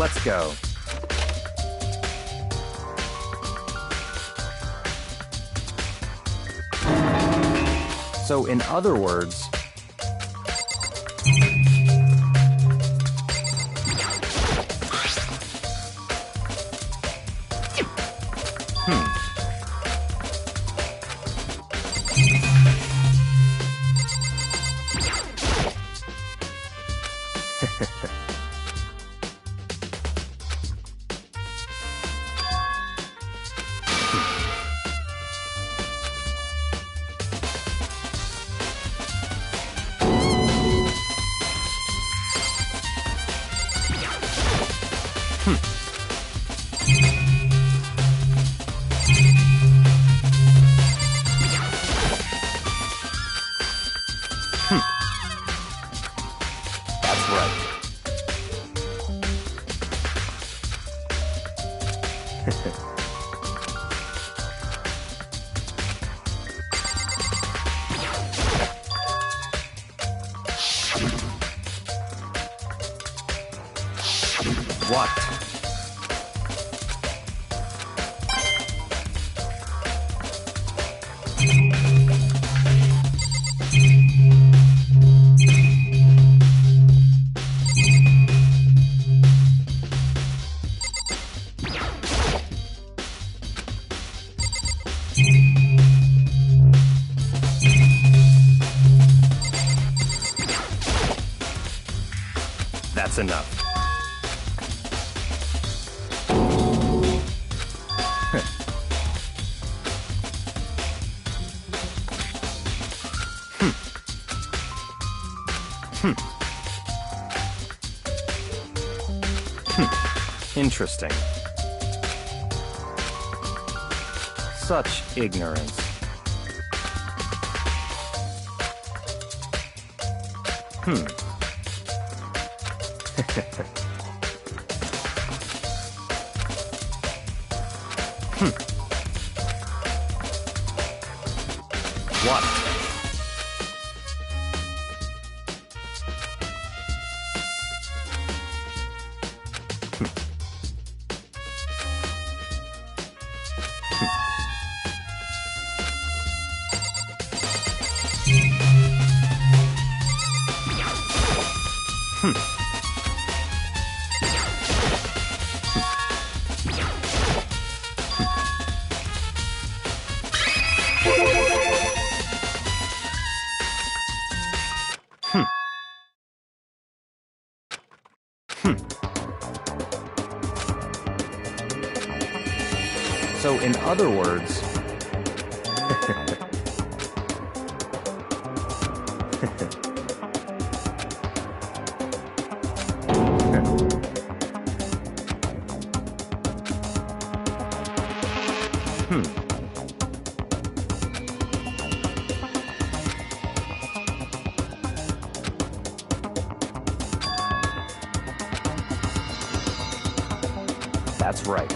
Let's go. So, in other words, that's right. What? That's enough. Interesting. Such ignorance. What? So, in other words, that's right.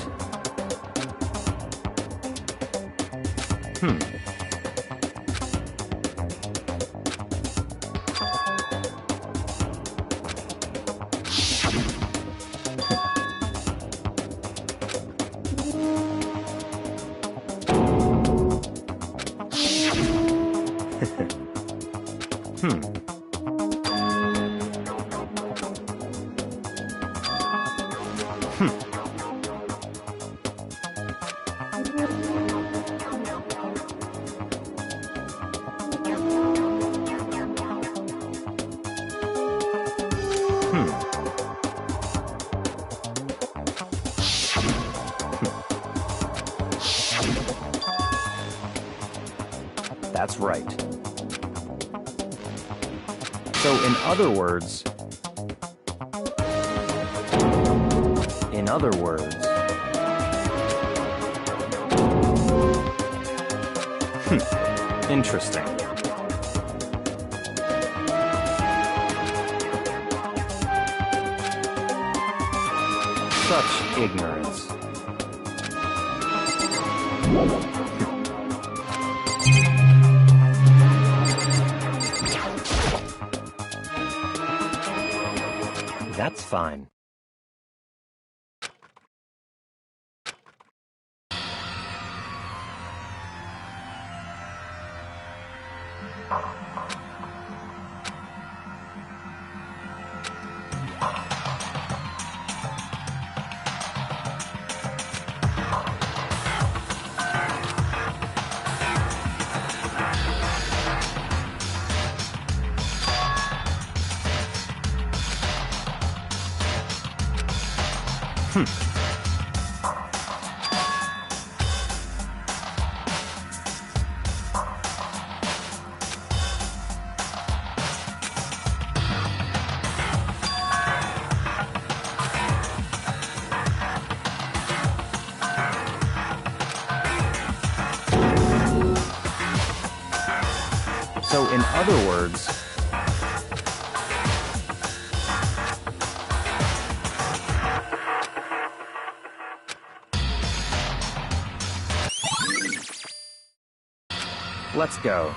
That's right. So, in other words, interesting. Such ignorance. That's fine. So, in other words, let's go.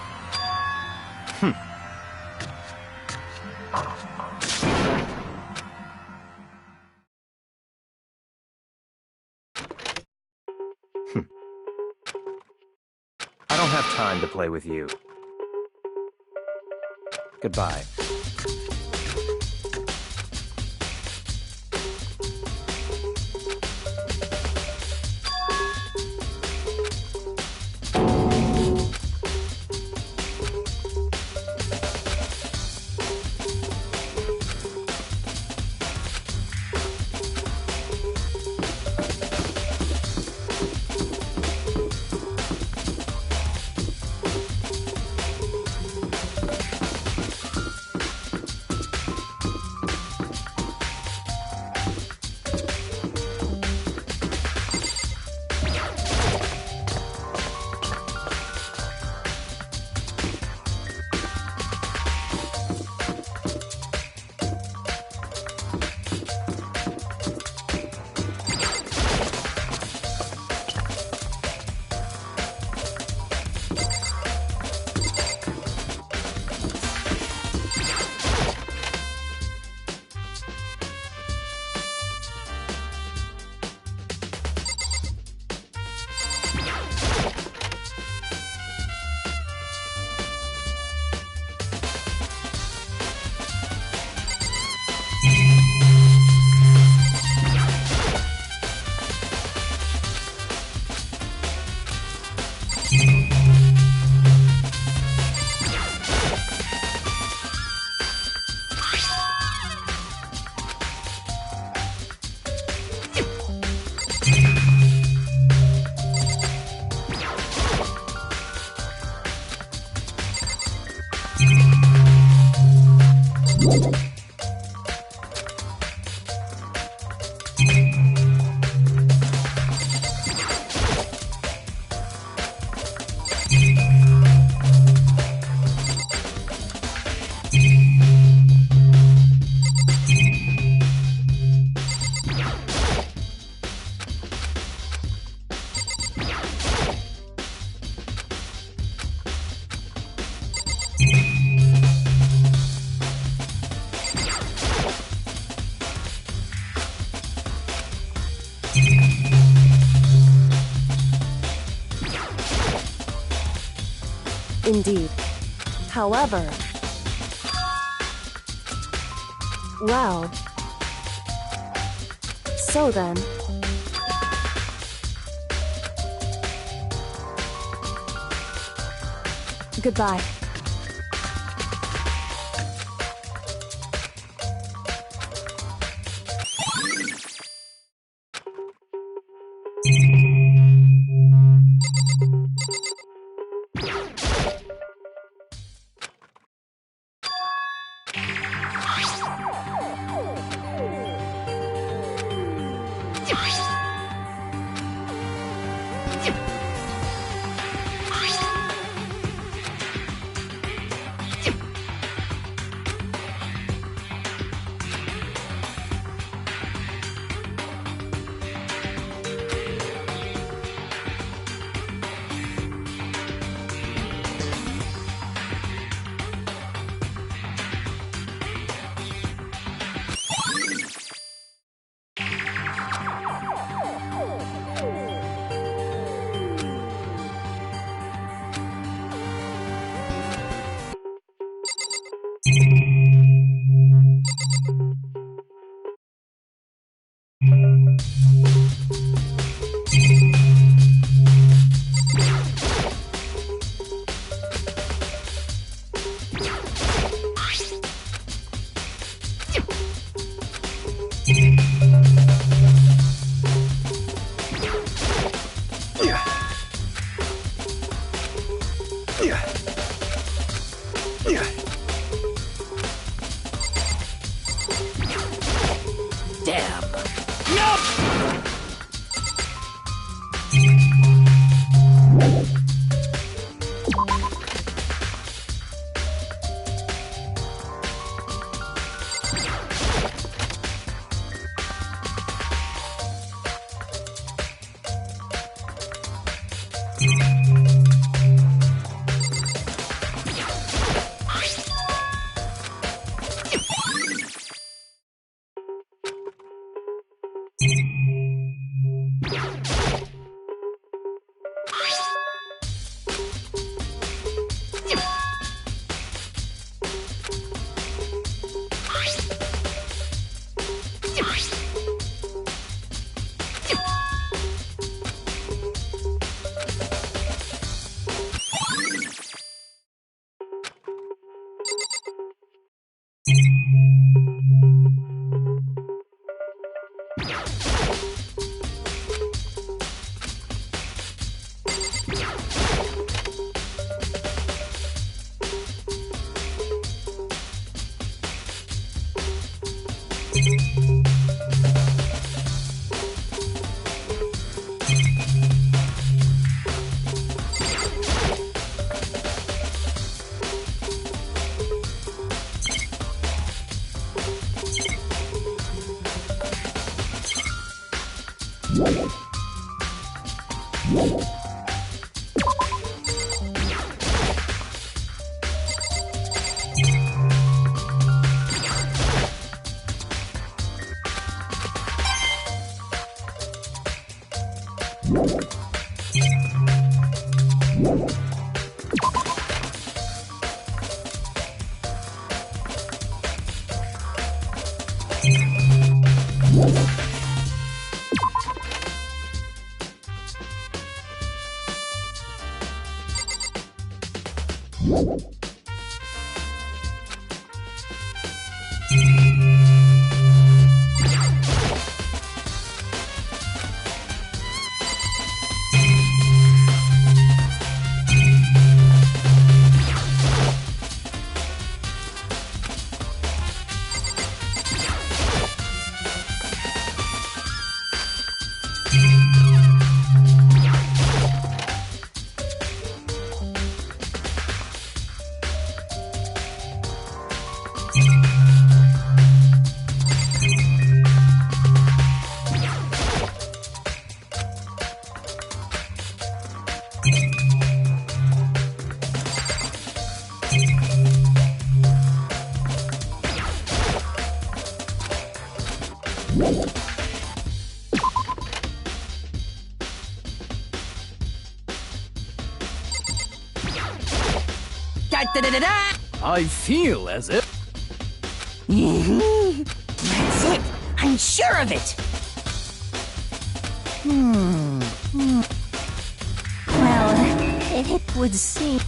I don't have time to play with you. Goodbye. Indeed. However... Well... So then... Goodbye. Damn. Nope. I feel as if... That's it. I'm sure of it. Well, it would seem...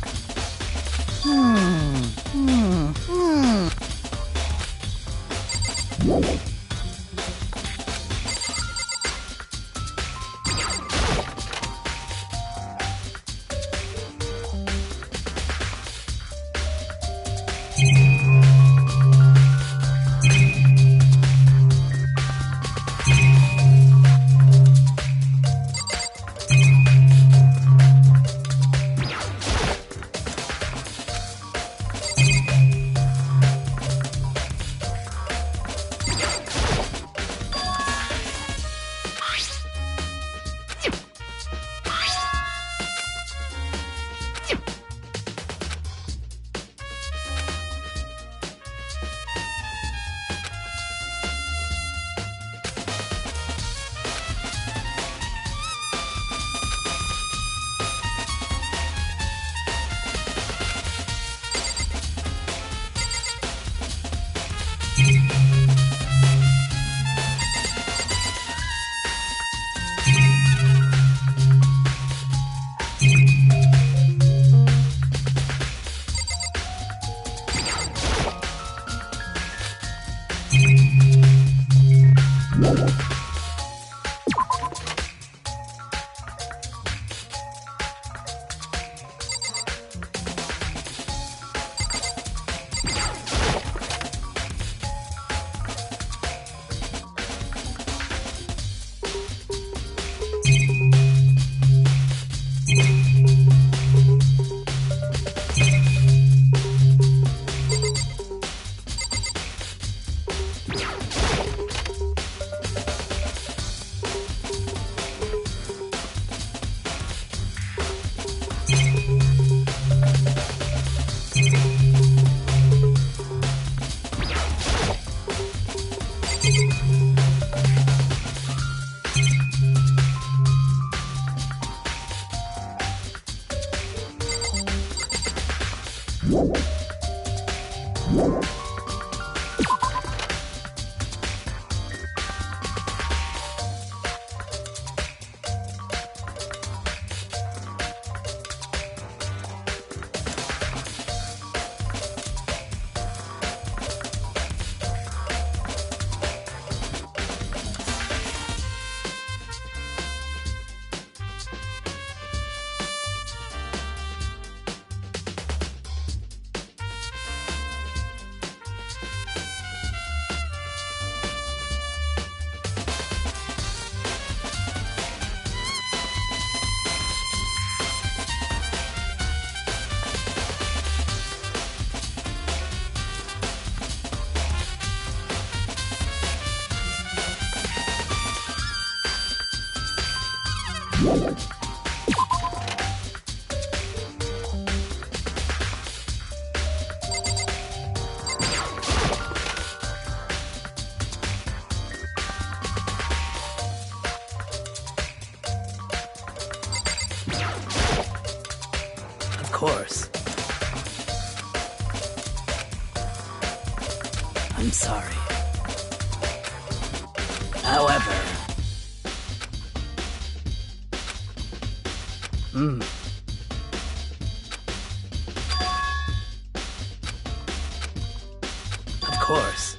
Of course. I'm sorry. However... Of course.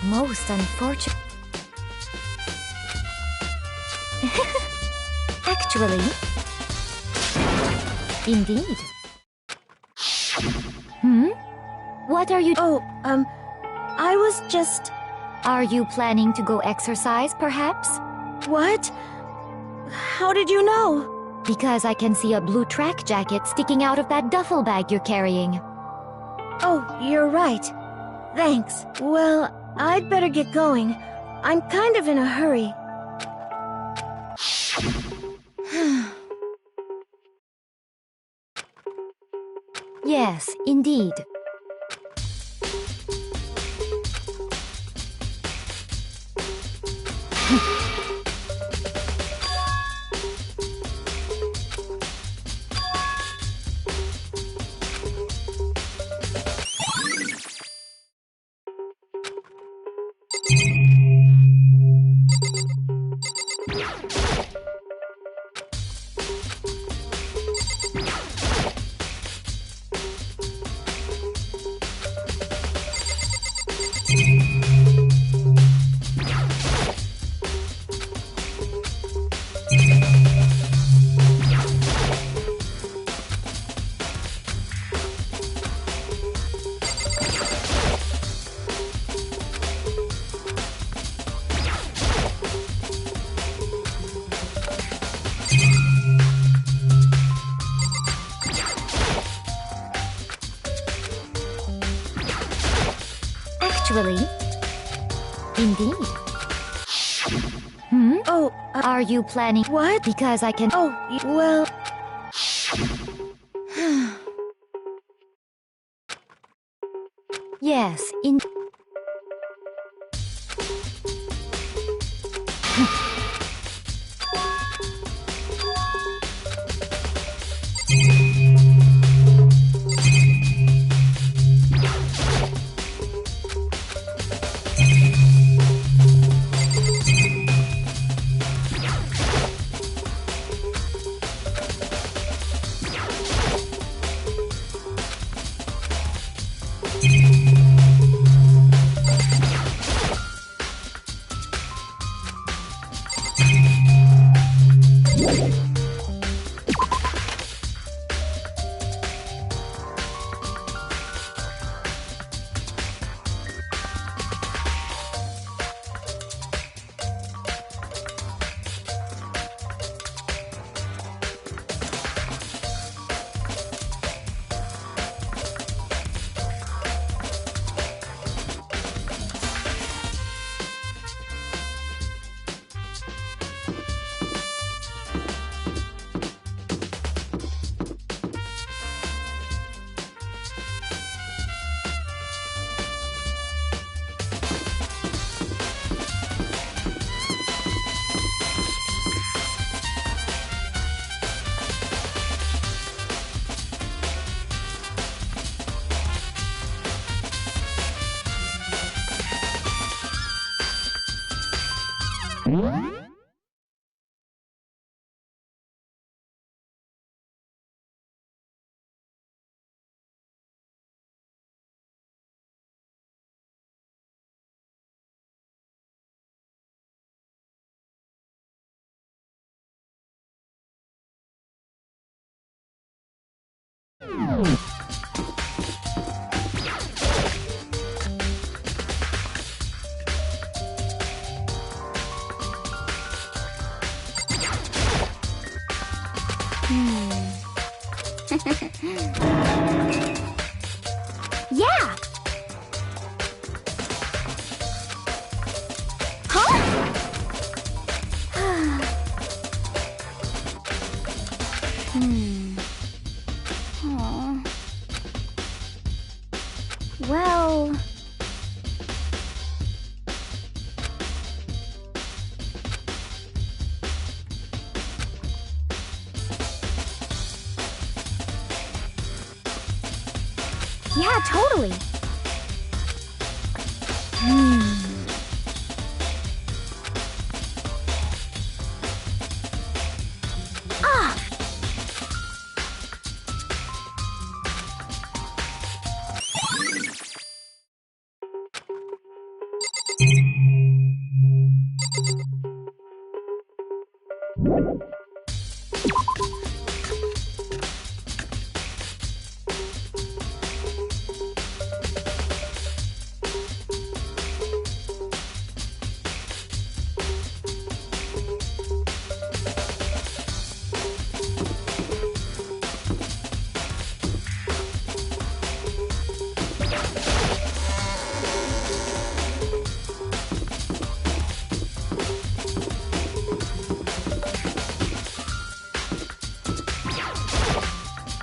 Most unfortunate. Actually, indeed. What are you? Oh, I was just... Are you planning to go exercise, perhaps? What? How did you know? Because I can see a blue track jacket sticking out of that duffel bag you're carrying. Oh, you're right. Thanks. Well, I'd better get going. I'm kind of in a hurry. Yes, indeed. Actually, indeed. Oh, Are you planning? what? Because I can. Oh, well... Yes, in. Yeah! Huh? Aw. Well... Yeah, totally. Ah!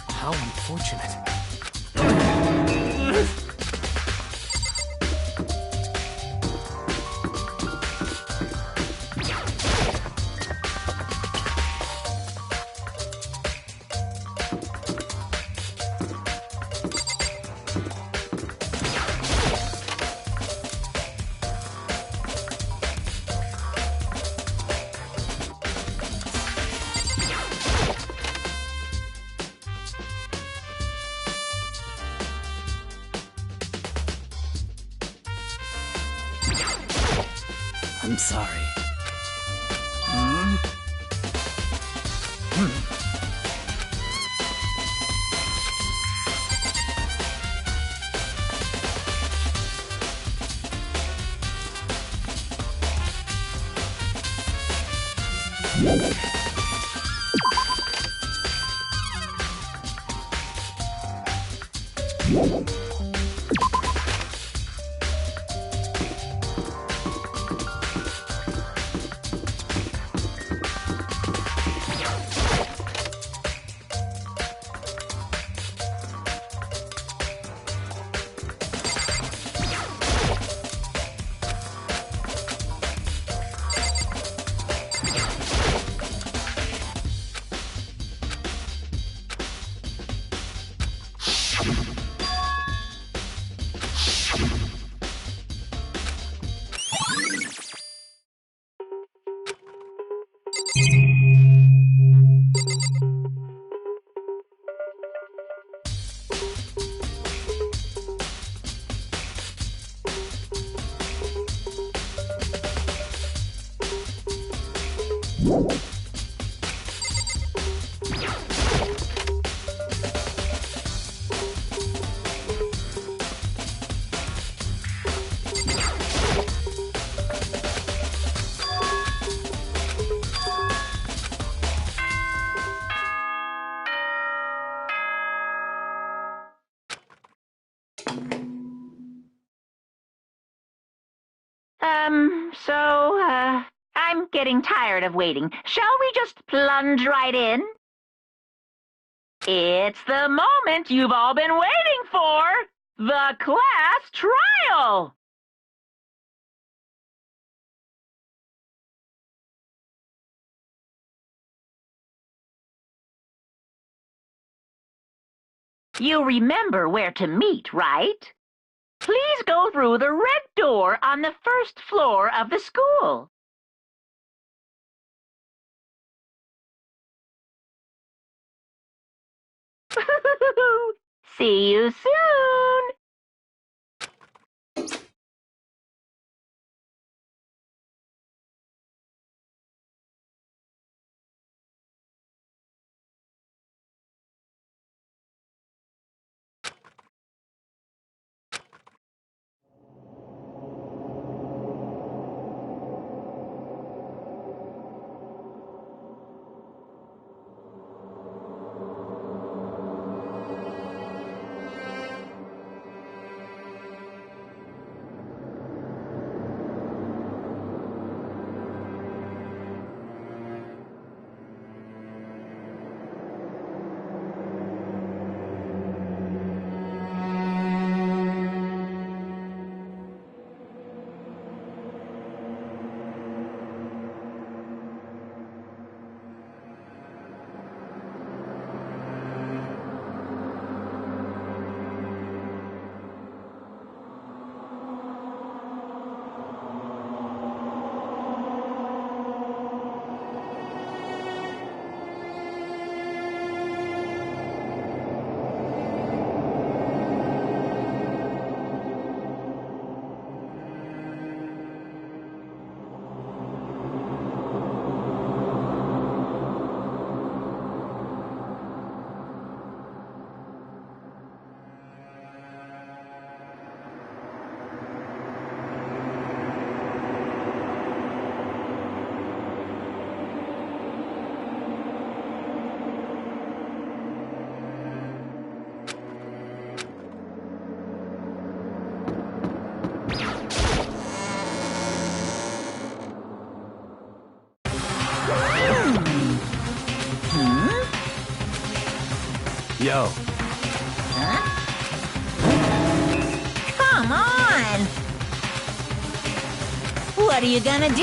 How unfortunate. I'm sorry. I'm getting tired of waiting. Shall we just plunge right in? It's the moment you've all been waiting for! The class trial! You remember where to meet, right? Please go through the red door on the first floor of the school. See you soon! Yo. Huh? Come on! What are you gonna do?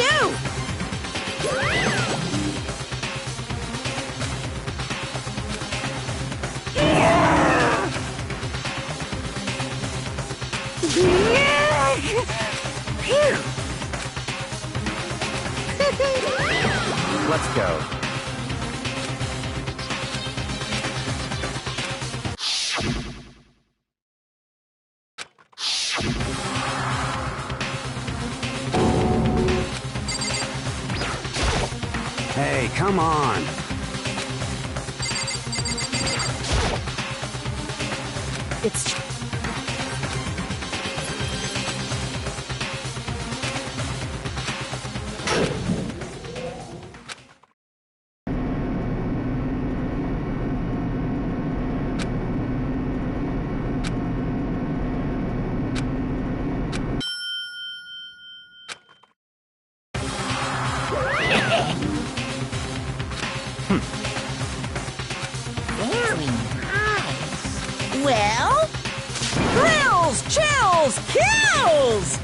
Let's go. Hey, come on! It's... Very nice. Well? Thrills, chills, kills!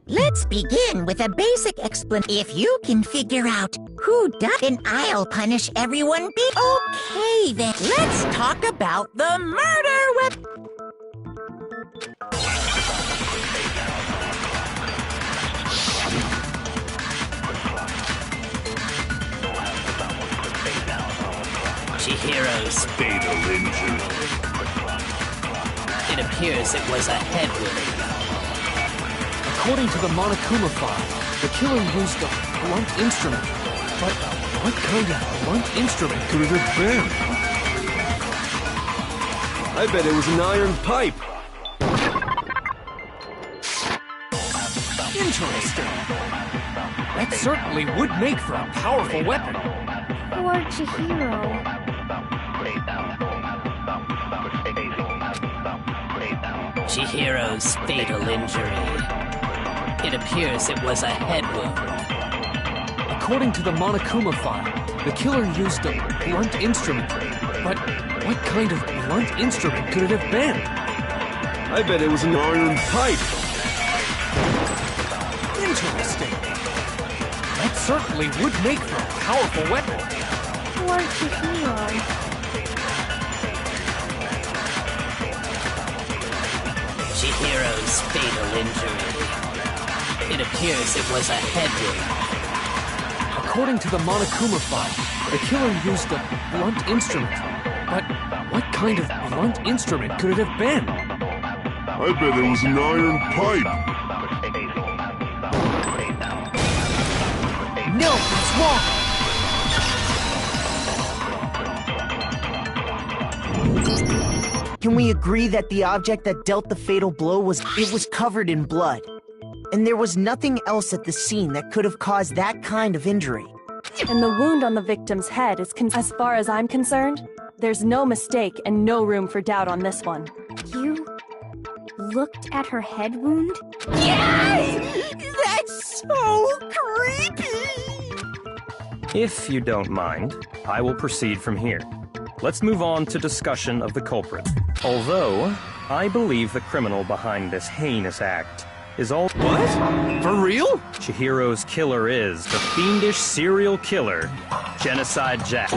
Let's begin done with a basic explanation. If you can figure out who done it, then I'll punish everyone. Okay, then. Let's talk about the murder weapon. Chihiro's fatal injury. It appears it was a head wound. According to the Monokuma file, the killer used a blunt instrument. But what kind of blunt instrument could it have been? I bet it was an iron pipe. Interesting. That certainly would make for a powerful weapon. Poor Chihiro. Chihiro's fatal injury. It appears it was a head wound. According to the Monokuma file, the killer used a blunt instrument. But what kind of blunt instrument could it have been? I bet it was an iron pipe. Interesting. That certainly would make for a powerful weapon. Poor Chihiro. Chihiro's fatal injury. It appears it was a head wound. According to the Monokuma file, the killer used a blunt instrument. But what kind of blunt instrument could it have been? I bet it was an iron pipe. No, it's wrong! Can we agree that the object that dealt the fatal blow was covered in blood? And there was nothing else at the scene that could have caused that kind of injury. And the wound on the victim's head is as far as I'm concerned, there's no mistake and no room for doubt on this one. You looked at her head wound? Yes! That's so creepy! If you don't mind, I will proceed from here. Let's move on to discussion of the culprit. Although, I believe the criminal behind this heinous act is all— What? For real? Chihiro's killer is the fiendish serial killer, Genocide Jack.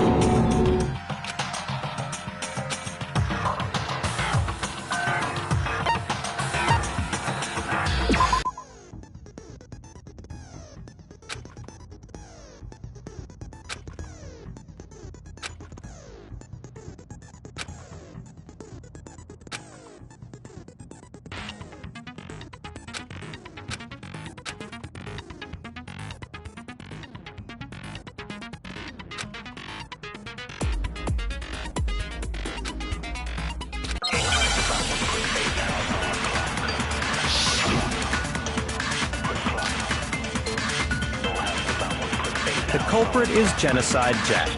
The culprit is Genocide Jack.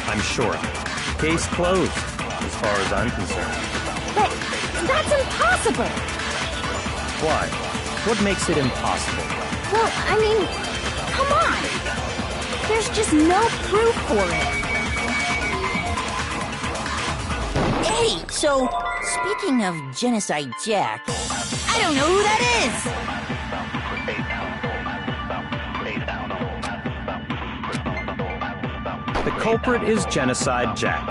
I'm sure of it. Case closed, as far as I'm concerned. But that's impossible! Why? What makes it impossible? Well, I mean, come on! There's just no proof for it. Hey, so, speaking of Genocide Jack, I don't know who that is! The culprit is Genocide Jack.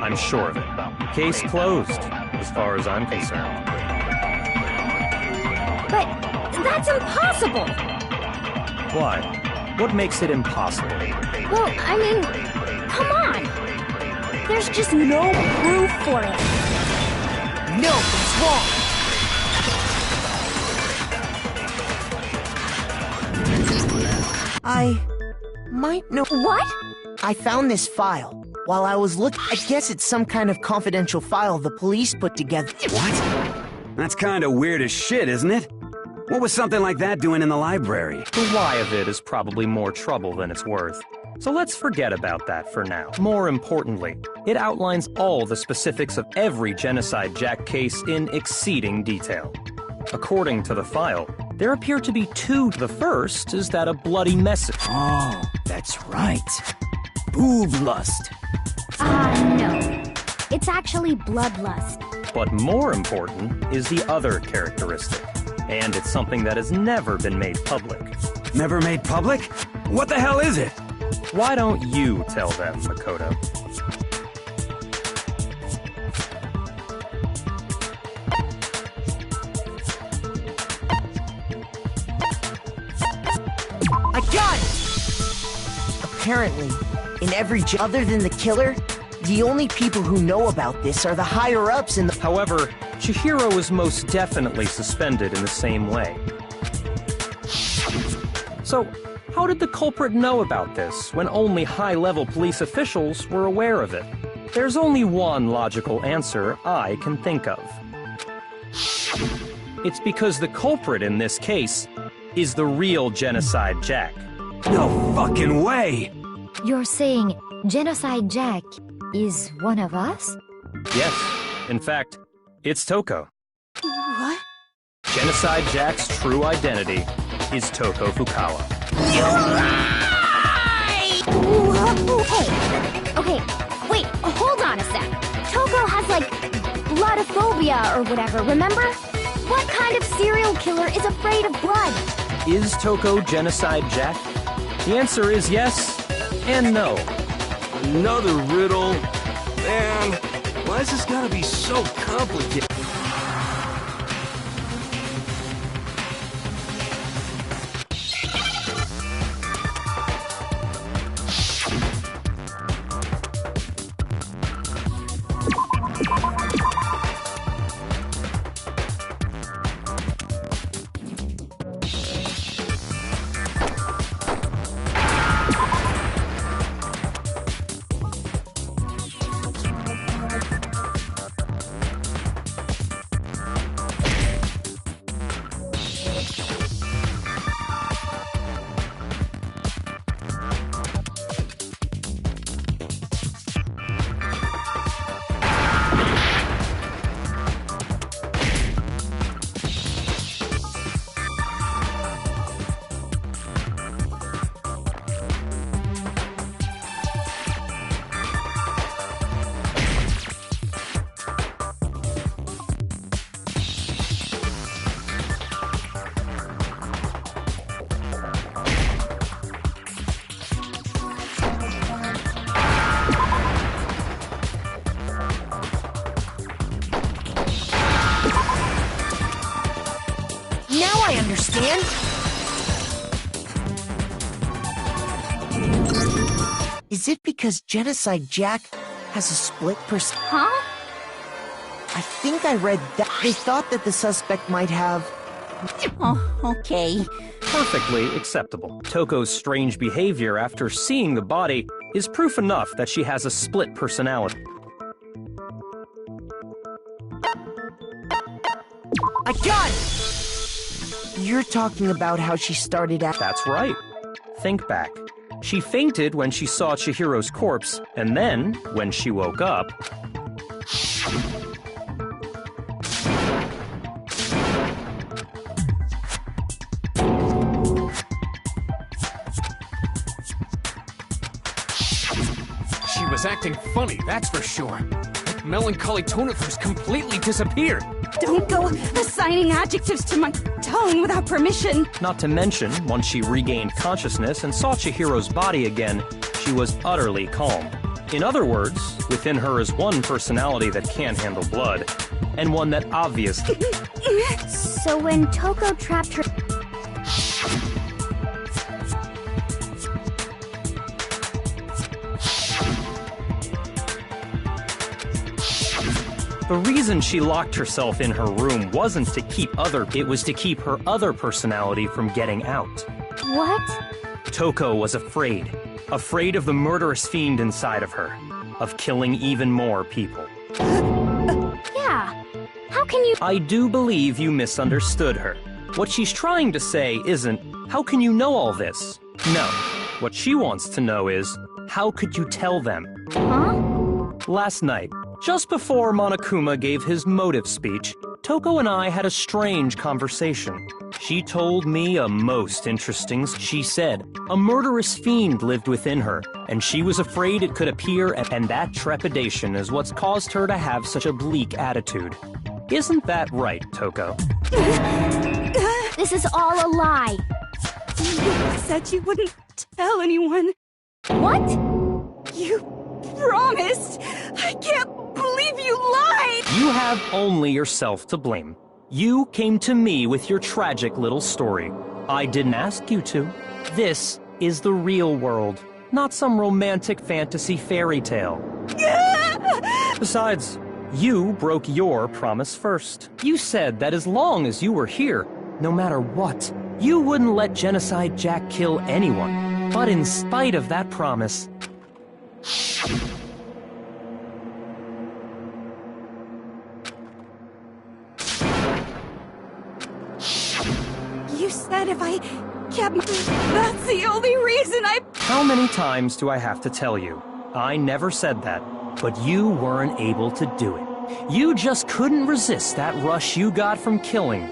I'm sure of it. Case closed, as far as I'm concerned. But that's impossible! Why? What makes it impossible? Well, I mean, come on! There's just no proof for it. No, it's wrong! I might know— What? I found this file. While I was looking, I guess it's some kind of confidential file the police put together. What? That's kind of weird as shit, isn't it? What was something like that doing in the library? The why of it is probably more trouble than it's worth. So let's forget about that for now. More importantly, it outlines all the specifics of every Genocide Jack case in exceeding detail. According to the file, there appear to be two. The first is that a bloody message. Oh, that's right. Boob lust. No. It's actually bloodlust. But more important is the other characteristic. And it's something that has never been made public. Never made public? What the hell is it? Why don't you tell them, Makoto? I got it! Apparently, in every other than the killer, the only people who know about this are the higher-ups in the— However, Chihiro is most definitely suspended in the same way. So, how did the culprit know about this when only high-level police officials were aware of it? There's only one logical answer I can think of. It's because the culprit in this case is the real Genocide Jack. No fucking way! You're saying Genocide Jack is one of us? Yes, in fact, it's Toko. What? Genocide Jack's true identity is Toko Fukawa. You lie! Hey, okay, wait, hold on a sec. Toko has, like, bloodophobia or whatever, remember? What kind of serial killer is afraid of blood? Is Toko Genocide Jack? The answer is yes and no. Another riddle? Man, why is this gotta be so complicated? I understand. Is it because Genocide Jack has a split Huh? I think I read that they thought that the suspect might have... Oh, okay. Perfectly acceptable. Toko's strange behavior after seeing the body is proof enough that she has a split personality. I got it! You're talking about how she started at... That's right. Think back. She fainted when she saw Chihiro's corpse, and then, when she woke up... She was acting funny, that's for sure. That melancholy tone of hers completely disappeared. Don't go assigning adjectives to my tone without permission. Not to mention, once she regained consciousness and saw Chihiro's body again, she was utterly calm. In other words, within her is one personality that can't handle blood, and one that obviously... So when Toko trapped her... The reason she locked herself in her room wasn't to keep it was to keep her other personality from getting out. What? Toko was afraid. Afraid of the murderous fiend inside of her. Of killing even more people. Yeah. How can you... I do believe you misunderstood her. What she's trying to say isn't, how can you know all this? No. What she wants to know is, how could you tell them? Huh? Last night, just before Monokuma gave his motive speech, Toko and I had a strange conversation. She told me a most interesting... She said a murderous fiend lived within her, and she was afraid it could appear, and that trepidation is what's caused her to have such a bleak attitude. Isn't that right, Toko? This is all a lie. You said you wouldn't tell anyone. What? You promised. I can't believe you lied. You have only yourself to blame. You came to me with your tragic little story. I didn't ask you to. This is the real world, not some romantic fantasy fairy tale. Besides, you broke your promise first. You said that as long as you were here, no matter what, you wouldn't let Genocide Jack kill anyone. But in spite of that promise... You said if I kept... That's the only reason I... How many times do I have to tell you? I never said that, but you weren't able to do it. You just couldn't resist that rush you got from killing.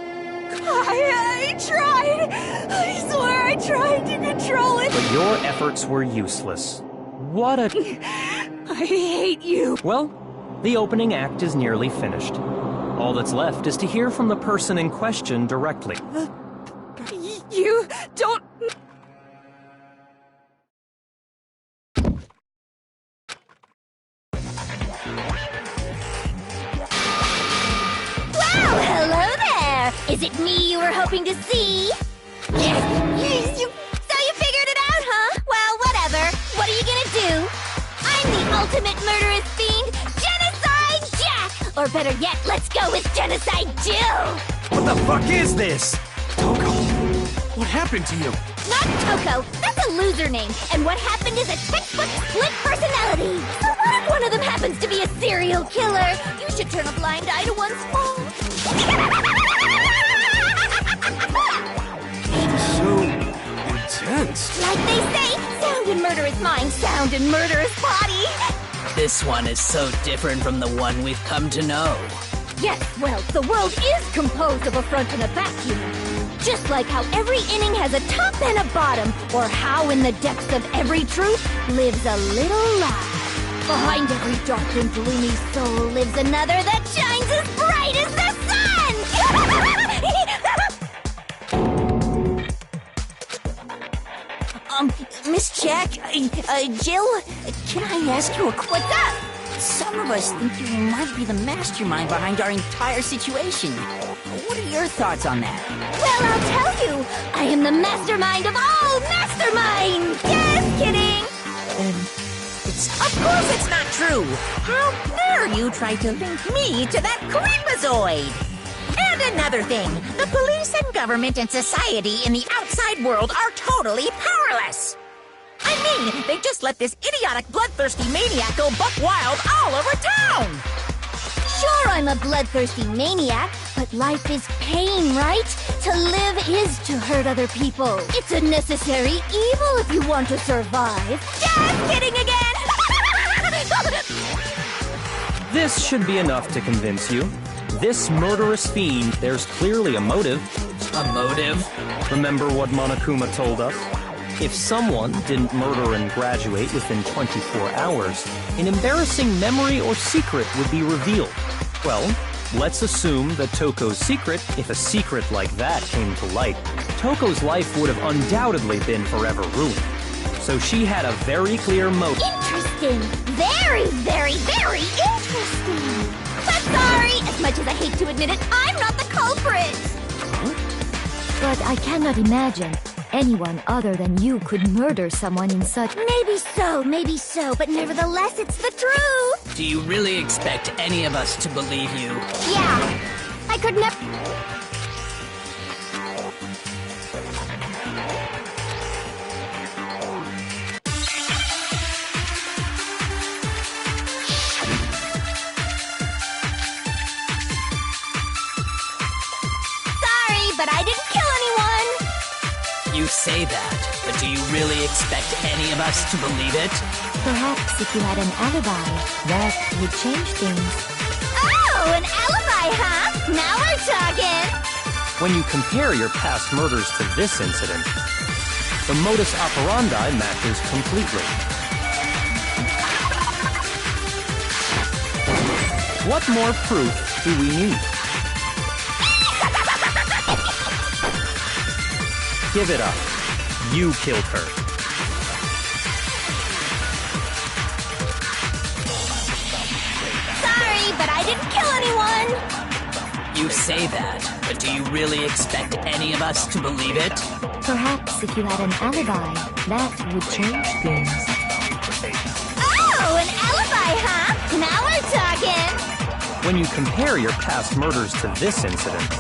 I tried! I swear I tried to control it! But your efforts were useless. What a... I hate you! Well, the opening act is nearly finished. All that's left is to hear from the person in question directly. You don't... Well, hello there! Is it me you were hoping to see? Yes! So you figured it out, huh? Well, whatever. What are you gonna do? I'm the ultimate murderous fiend, Genocide Jack! Or better yet, let's go with Genocide Jill! What the fuck is this? Toko, what happened to you? Not Toko, that's a loser name. And what happened is a textbook split personality. So what if one of them happens to be a serial killer? You should turn a blind eye to one's fault. So intense. Like they say, sound and murderous mind, sound and murderous body. This one is so different from the one we've come to know. Yes, well, the world is composed of a front and a back, you know. Just like how every inning has a top and a bottom, or how in the depths of every truth lives a little lie. Behind every dark and gloomy soul lives another that shines as bright as the sun! Miss Jack, Jill, can I ask you a question? What's up? Some of us think you might be the mastermind behind our entire situation. What are your thoughts on that? Well, I'll tell you. I am the mastermind of all masterminds! Just kidding! Of course it's not true! How dare you try to link me to that creepazoid? And another thing, the police and government and society in the outside world are totally powerless! I mean, they just let this idiotic, bloodthirsty maniac go buck wild all over town! Sure, I'm a bloodthirsty maniac, but life is pain, right? To live is to hurt other people. It's a necessary evil if you want to survive. Just kidding again! This should be enough to convince you. This murderous fiend, there's clearly a motive. A motive? Remember what Monokuma told us? If someone didn't murder and graduate within 24 hours, an embarrassing memory or secret would be revealed. Well, let's assume that Toko's secret, if a secret like that came to light, Toko's life would have undoubtedly been forever ruined. So she had a very clear motive. Interesting. Very, very, very interesting. But sorry, as much as I hate to admit it, I'm not the culprit. But I cannot imagine anyone other than you could murder someone in such... Maybe so, but nevertheless, it's the truth. Do you really expect any of us to believe you? Yeah, I could never... Sorry, but I didn't kill anyone. You say that, but do you really expect any of us to believe it? Perhaps if you had an alibi, that would change things. Oh, an alibi, huh? Now we're talking. When you compare your past murders to this incident, the modus operandi matches completely. What more proof do we need? Give it up. You killed her. Sorry, but I didn't kill anyone! You say that, but do you really expect any of us to believe it? Perhaps if you had an alibi, that would change things. Oh, an alibi, huh? Now we're talking! When you compare your past murders to this incident,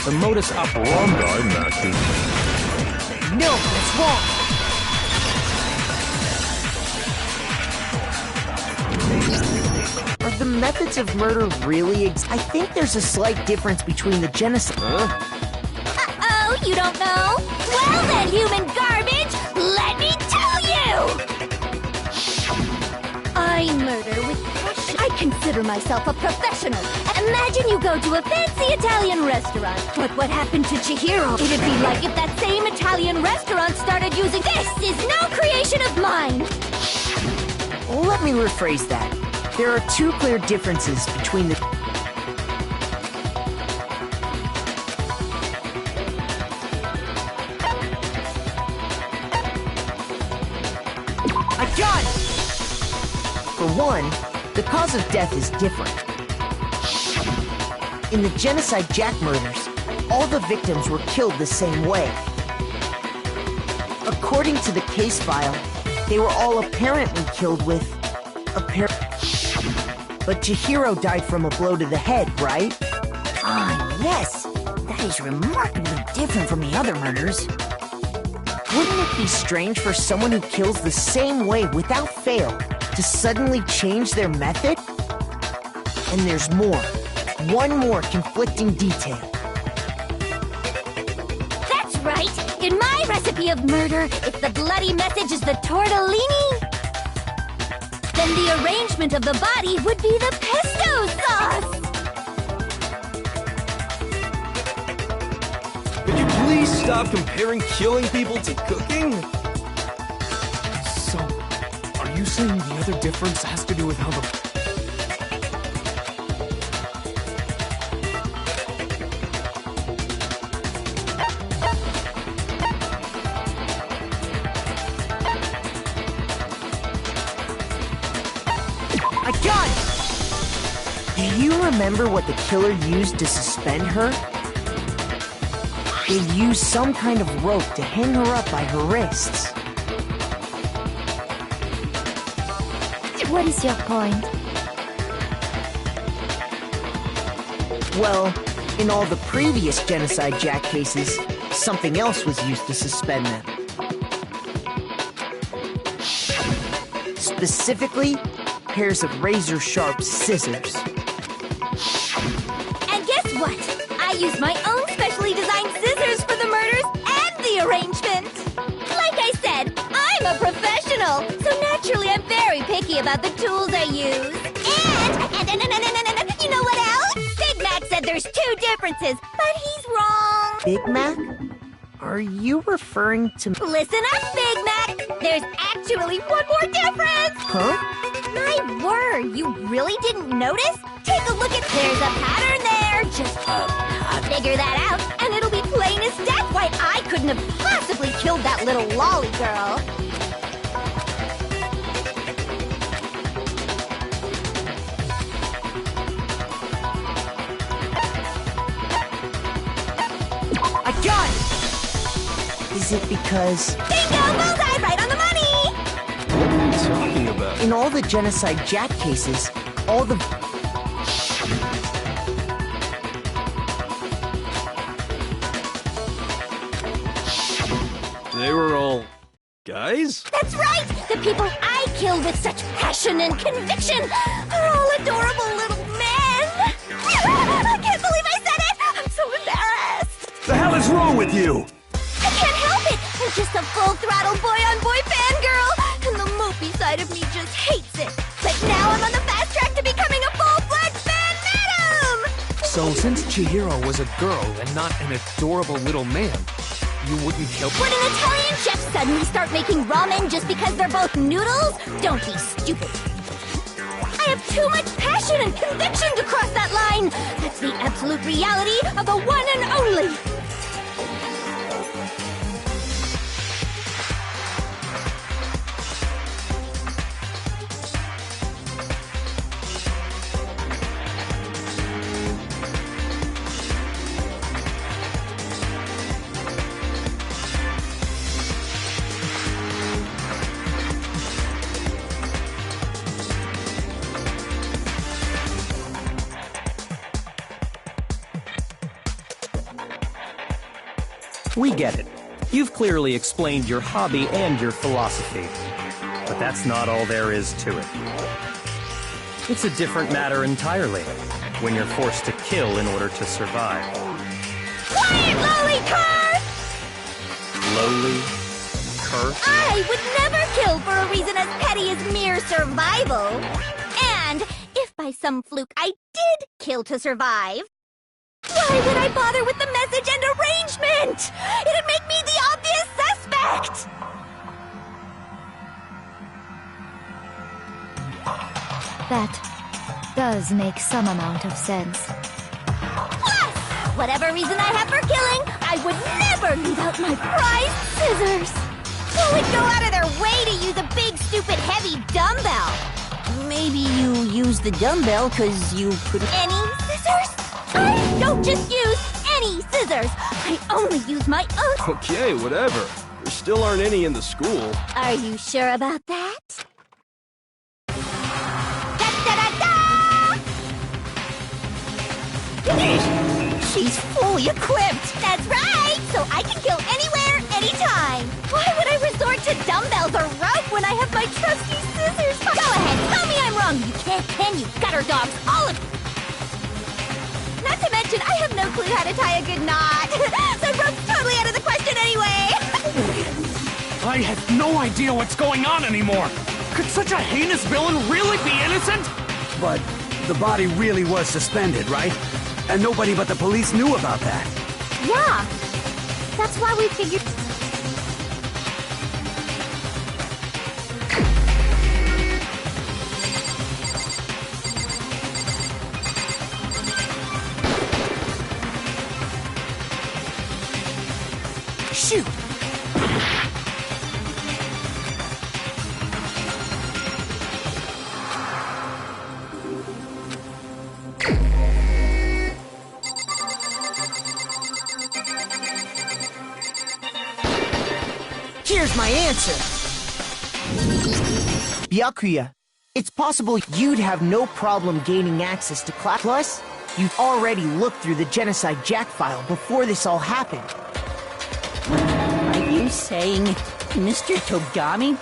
the modus operandi matches. No, that's wrong! Are the methods of murder really I think there's a slight difference between the genocide... Uh-oh, you don't know? Well then, human garbage, let me tell you! I murder with passion. I consider myself a professional. Imagine you go to a fancy Italian restaurant. But what happened to Chihiro? It'd be like if that same Italian restaurant started using this is no creation of mine! Let me rephrase that. There are two clear differences between the... I got it! For one, the cause of death is different. In the genocide Jack murders, all the victims were killed the same way. According to the case file, they were all apparently killed with... But Chihiro died from a blow to the head, right? Ah, yes. That is remarkably different from the other murders. Wouldn't it be strange for someone who kills the same way without fail to suddenly change their method? And there's more. One more conflicting detail. That's right! In my recipe of murder, if the bloody message is the tortellini, then the arrangement of the body would be the pesto sauce! Could you please stop comparing killing people to cooking? So, are you saying the other difference has to do with how the... I got it! Do you remember what the killer used to suspend her? They used some kind of rope to hang her up by her wrists. What is your point? Well, in all the previous genocide Jack cases, something else was used to suspend them. Specifically, pairs of razor-sharp scissors. And guess what? I used my own specially designed scissors for the murders and the arrangement! Like I said, I'm a professional, so naturally I'm very picky about the tools I use. And you know what else? Big Mac said there's two differences, but he's wrong. Big Mac? Are you referring to... Listen up, Big Mac! There's actually one more difference! Huh? My word, you really didn't notice? Take a look at... There's a pattern there! Just figure that out, and it'll be plain as death why I couldn't have possibly killed that little lolly girl. I got it! Is it because... Bingo! Bullseye! Right on the money! What are you talking about? In all the genocide Jack cases, all the... They were all... guys? That's right! The people I killed with such passion and conviction are all adorable little men! I can't believe I said it! I'm so embarrassed! The hell is wrong with you? I can't help it! I'm just a full-throttle boy-on-boy fangirl! And the mopey side of me just hates it! But now I'm on the fast track to becoming a full-fledged fan madam! So since Chihiro was a girl and not an adorable little man, you wouldn't kill... Would an Italian chef suddenly start making ramen just because they're both noodles? Don't be stupid. I have too much passion and conviction to cross that line! That's the absolute reality of the one and only! We get it. You've clearly explained your hobby and your philosophy. But that's not all there is to it. It's a different matter entirely, when you're forced to kill in order to survive. Quiet, lowly cur! Lowly? Cur? I would never kill for a reason as petty as mere survival. And if by some fluke I did kill to survive, why would I bother with the message and arrangement? It'd make me the obvious suspect! That does make some amount of sense. Plus, whatever reason I have for killing, I would never leave out my prized scissors. Who would go out of their way to use a big, stupid, heavy dumbbell? Maybe you use the dumbbell because you could... Any scissors? I don't just use any scissors. I only use my own. Okay, whatever. There still aren't any in the school. Are you sure about that? She's fully equipped! That's right! So I can kill anywhere, anytime! Why would I resort to dumbbells or rope when I have my trusty scissors? Go ahead, tell me I'm wrong! You can't, can you? Gutter dogs, all of... Not to mention, I have no clue how to tie a good knot! So rope's totally out of the question anyway! I have no idea what's going on anymore! Could such a heinous villain really be innocent? But the body really was suspended, right? And nobody but the police knew about that. Yeah, that's why we figured... Shoot! Here's my answer. Byakuya, it's possible you'd have no problem gaining access to class. Plus, you'd already looked through the Genocide Jack file before this all happened. Are you saying Mr. Togami?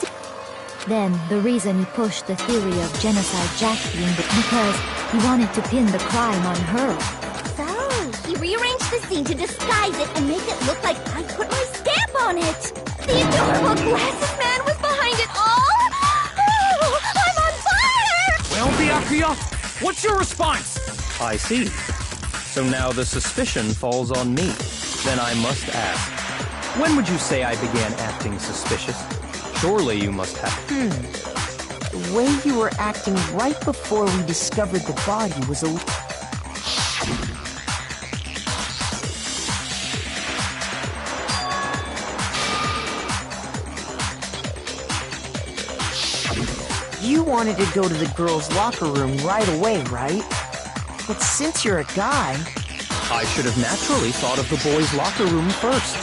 Then the reason he pushed the theory of Genocide Jack being because he wanted to pin the crime on her. So, he rearranged the scene to disguise it and make it look like I put my stamp on it! The adorable glasses man was behind it all? Oh, I'm on fire! Well, Byakuya, what's your response? I see. So now the suspicion falls on me. Then I must ask, when would you say I began acting suspicious? Surely you must have... The way you were acting right before we discovered the body was a... You wanted to go to the girls' locker room right away, right? But since you're a guy... I should have naturally thought of the boys' locker room first.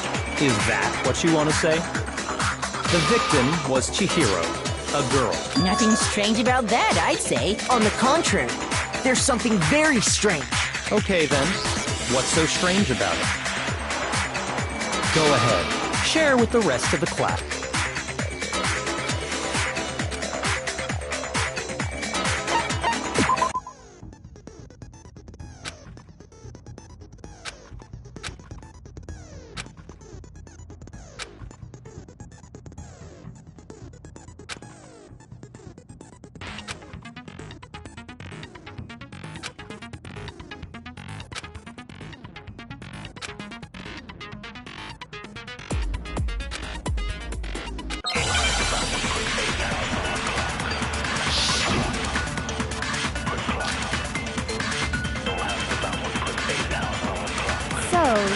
Is that what you want to say? The victim was Chihiro, a girl. Nothing strange about that, I'd say. On the contrary, there's something very strange. Okay then, what's so strange about it? Go ahead, share with the rest of the class.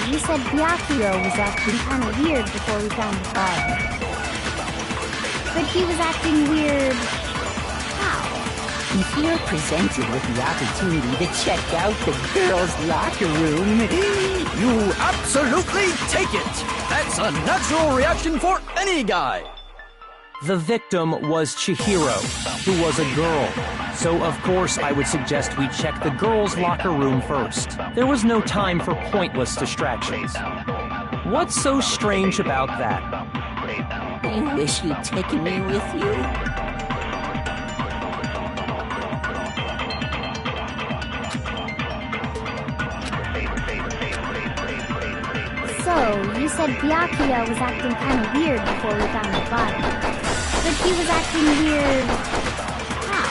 You said Byakuya was acting kind of weird before we found the body. But he was acting weird... how? If you're presented with the opportunity to check out the girls' locker room, you absolutely take it! That's a natural reaction for any guy! The victim was Chihiro, who was a girl. So of course I would suggest we check the girls' locker room first. There was no time for pointless distractions. What's so strange about that? I wish you'd taken me with you. So, you said Byakuya was acting kind of weird before we found the body. But he was acting weird... how?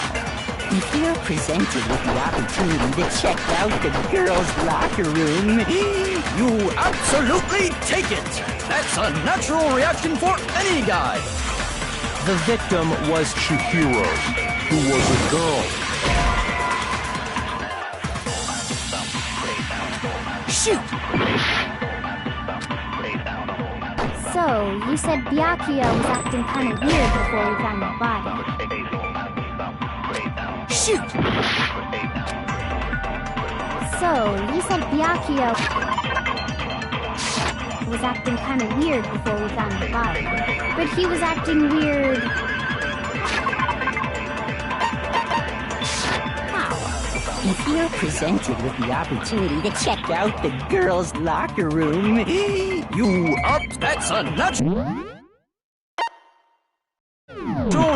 If you're presented with the opportunity to check out the girls' locker room, you absolutely take it! That's a natural reaction for any guy! The victim was Chihiro, who was a girl. shoot! So, you said Byakuya was acting kind of weird before we found the body. Shoot! So, you said Byakuya was acting kind of weird before we found the body. But he was acting weird... If you're presented with the opportunity to check out the girls' locker room, you up? That's a natural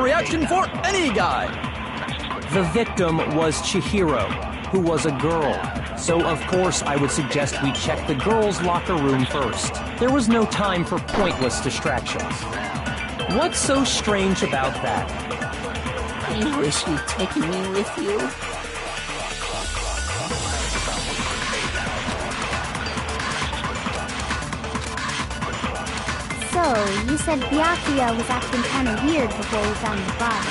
reaction for any guy. The victim was Chihiro, who was a girl. So of course I would suggest we check the girls' locker room first. There was no time for pointless distractions. What's so strange about that? I wish you'd taken me with you. So, you said Byakuya was acting kind of weird before we found the body.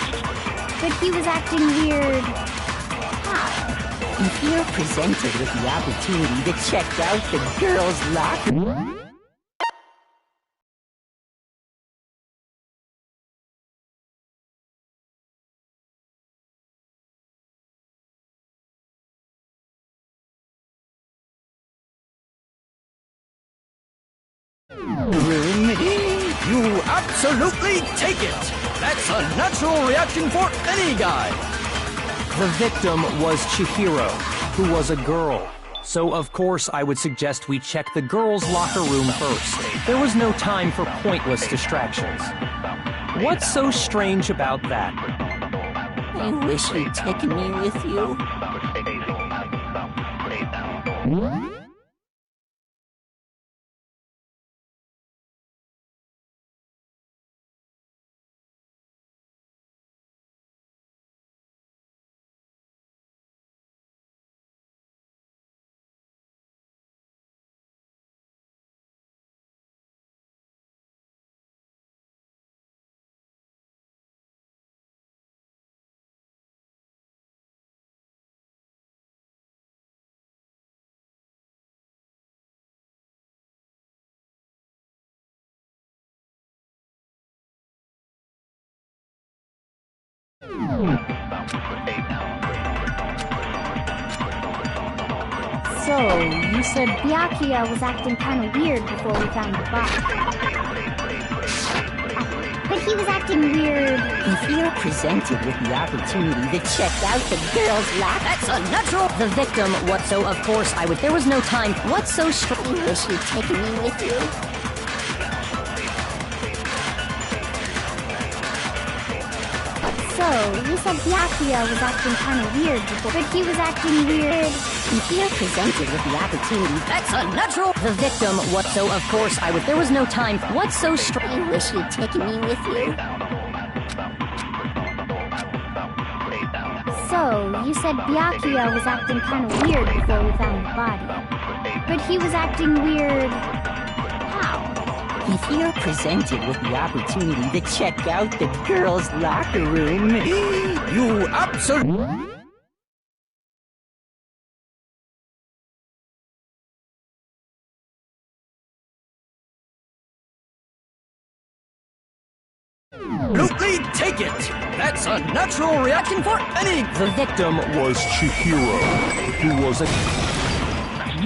But he was acting weird... how? If you're presented with the opportunity to check out the girls' locker room... You absolutely take it! That's a natural reaction for any guy! The victim was Chihiro, who was a girl. So of course I would suggest we check the girls' locker room first. There was no time for pointless distractions. What's so strange about that? I wish you'd taken me with you. So, you said Byakuya was acting kind of weird before we found the body. But he was acting weird... If you're presented with the opportunity to check out the girls' locker... That's a natural... The victim was... So, of course, I would... There was no time... What's so strange? I wish you'd taken me with you. So, you said Byakuya was acting kind of weird before... But he was acting weird... If you're presented with the opportunity... That's a natural... The victim was... So, of course, I would... There was no time... What's so strange? I wish you'd taken me with you. So, you said Byakuya was acting kind of weird before we found the body. But he was acting weird... how? If you're presented with the opportunity to check out the girls' locker room, you absolutely... Absolutely take it! That's a natural reaction for any... The victim was Chihiro, who was a...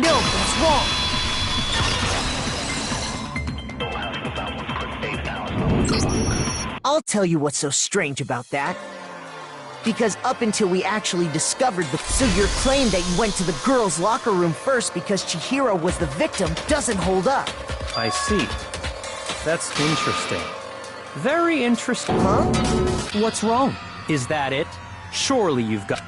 No, that's wrong! I'll tell you what's so strange about that. Because up until we actually discovered the... So your claim that you went to the girls' locker room first because Chihiro was the victim doesn't hold up. I see. That's interesting. Very interesting. Huh? What's wrong? Is that it? Surely you've got...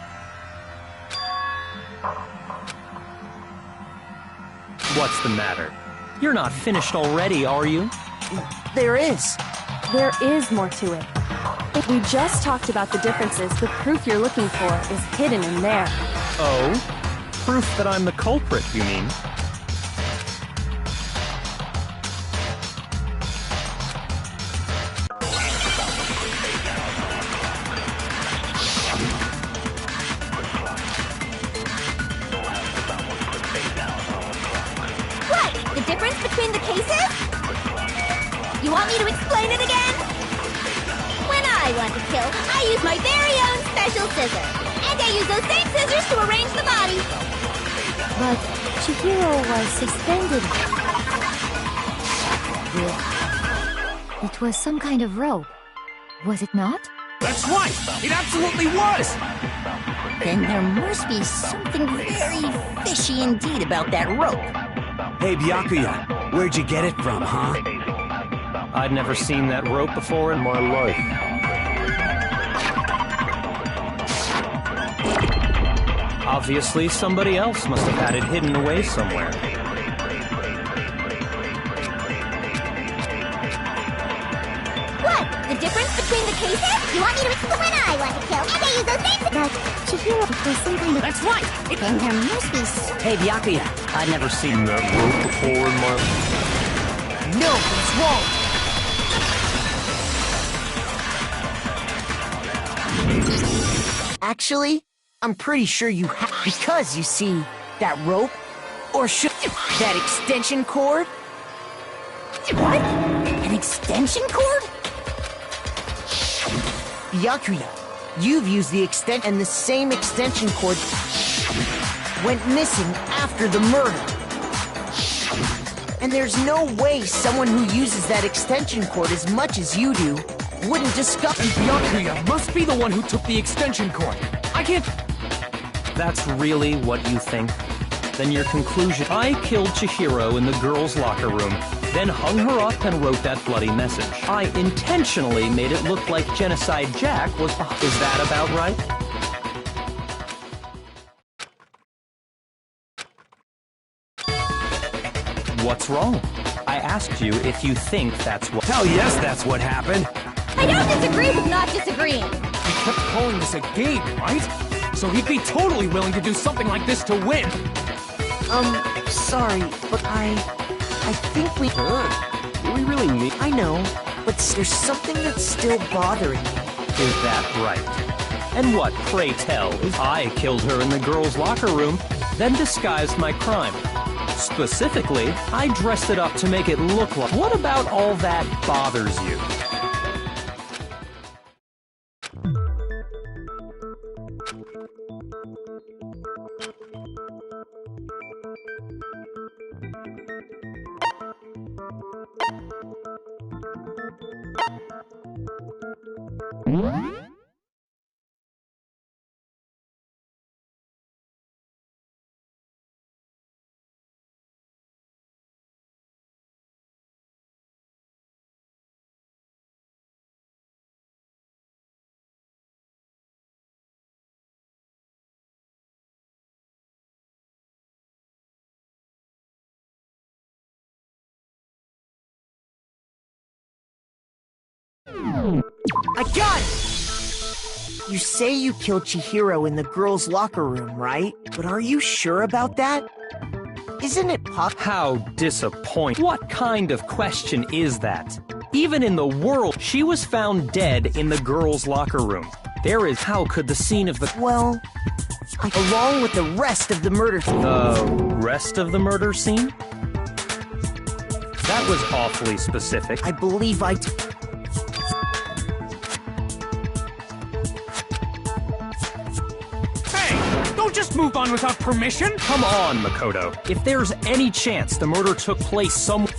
What's the matter? You're not finished already, are you? There is. There is more to it. We just talked about the differences. The proof you're looking for is hidden in there. Oh? Proof that I'm the culprit, you mean? What? The difference between the cases? You want me to explain it again? When I want to kill, I use my very own special scissors. And I use those same scissors to arrange the body. But Chihiro was suspended. It was some kind of rope, was it not? That's right! It absolutely was! Then there must be something very fishy indeed about that rope. Hey, Byakuya, where'd you get it from, huh? I'd never seen that rope before in my life. Obviously, somebody else must have had it hidden away somewhere. What? The difference between the cases? You want me to explain? When I want to kill, and I use those same scissors. But Chihiro, it was some kind of... That's right! Then there must be Hey, Byakuya, I'd never seen that rope before in my life. no, it's wrong! Actually, I'm pretty sure you have... Because, you see, that rope, or should... that extension cord? What? An extension cord? Byakuya, you've used the and the same extension cord went missing after the murder. And there's no way someone who uses that extension cord as much as you do wouldn't discover... And Byakuya must be the one who took the extension cord. I can't... That's really what you think? Then your conclusion... I killed Chihiro in the girls' locker room, then hung her up and wrote that bloody message. I intentionally made it look like Genocide Jack was behind... Is that about right? What's wrong? I asked you if you think that's what... Hell yes, that's what happened. I don't disagree with not disagreeing. He kept calling this a game, right? So he'd be totally willing to do something like this to win. Sorry, but I think we... Do we really need... I know, but there's something that's still bothering me. Is that right? And what, pray tell, is I killed her in the girls' locker room, then disguised my crime. Specifically, I dressed it up to make it look like... What about all that bothers you? I got it! You say you killed Chihiro in the girls' locker room, right? But are you sure about that? Isn't it How disappointing. What kind of question is that? Even in the world, she was found dead in the girls' locker room. There is... How could the scene of the... Well, along with the rest of the murder... The rest of the murder scene? That was awfully specific. I believe Don't just move on without permission! Come on, Makoto. If there's any chance the murder took place somewhere...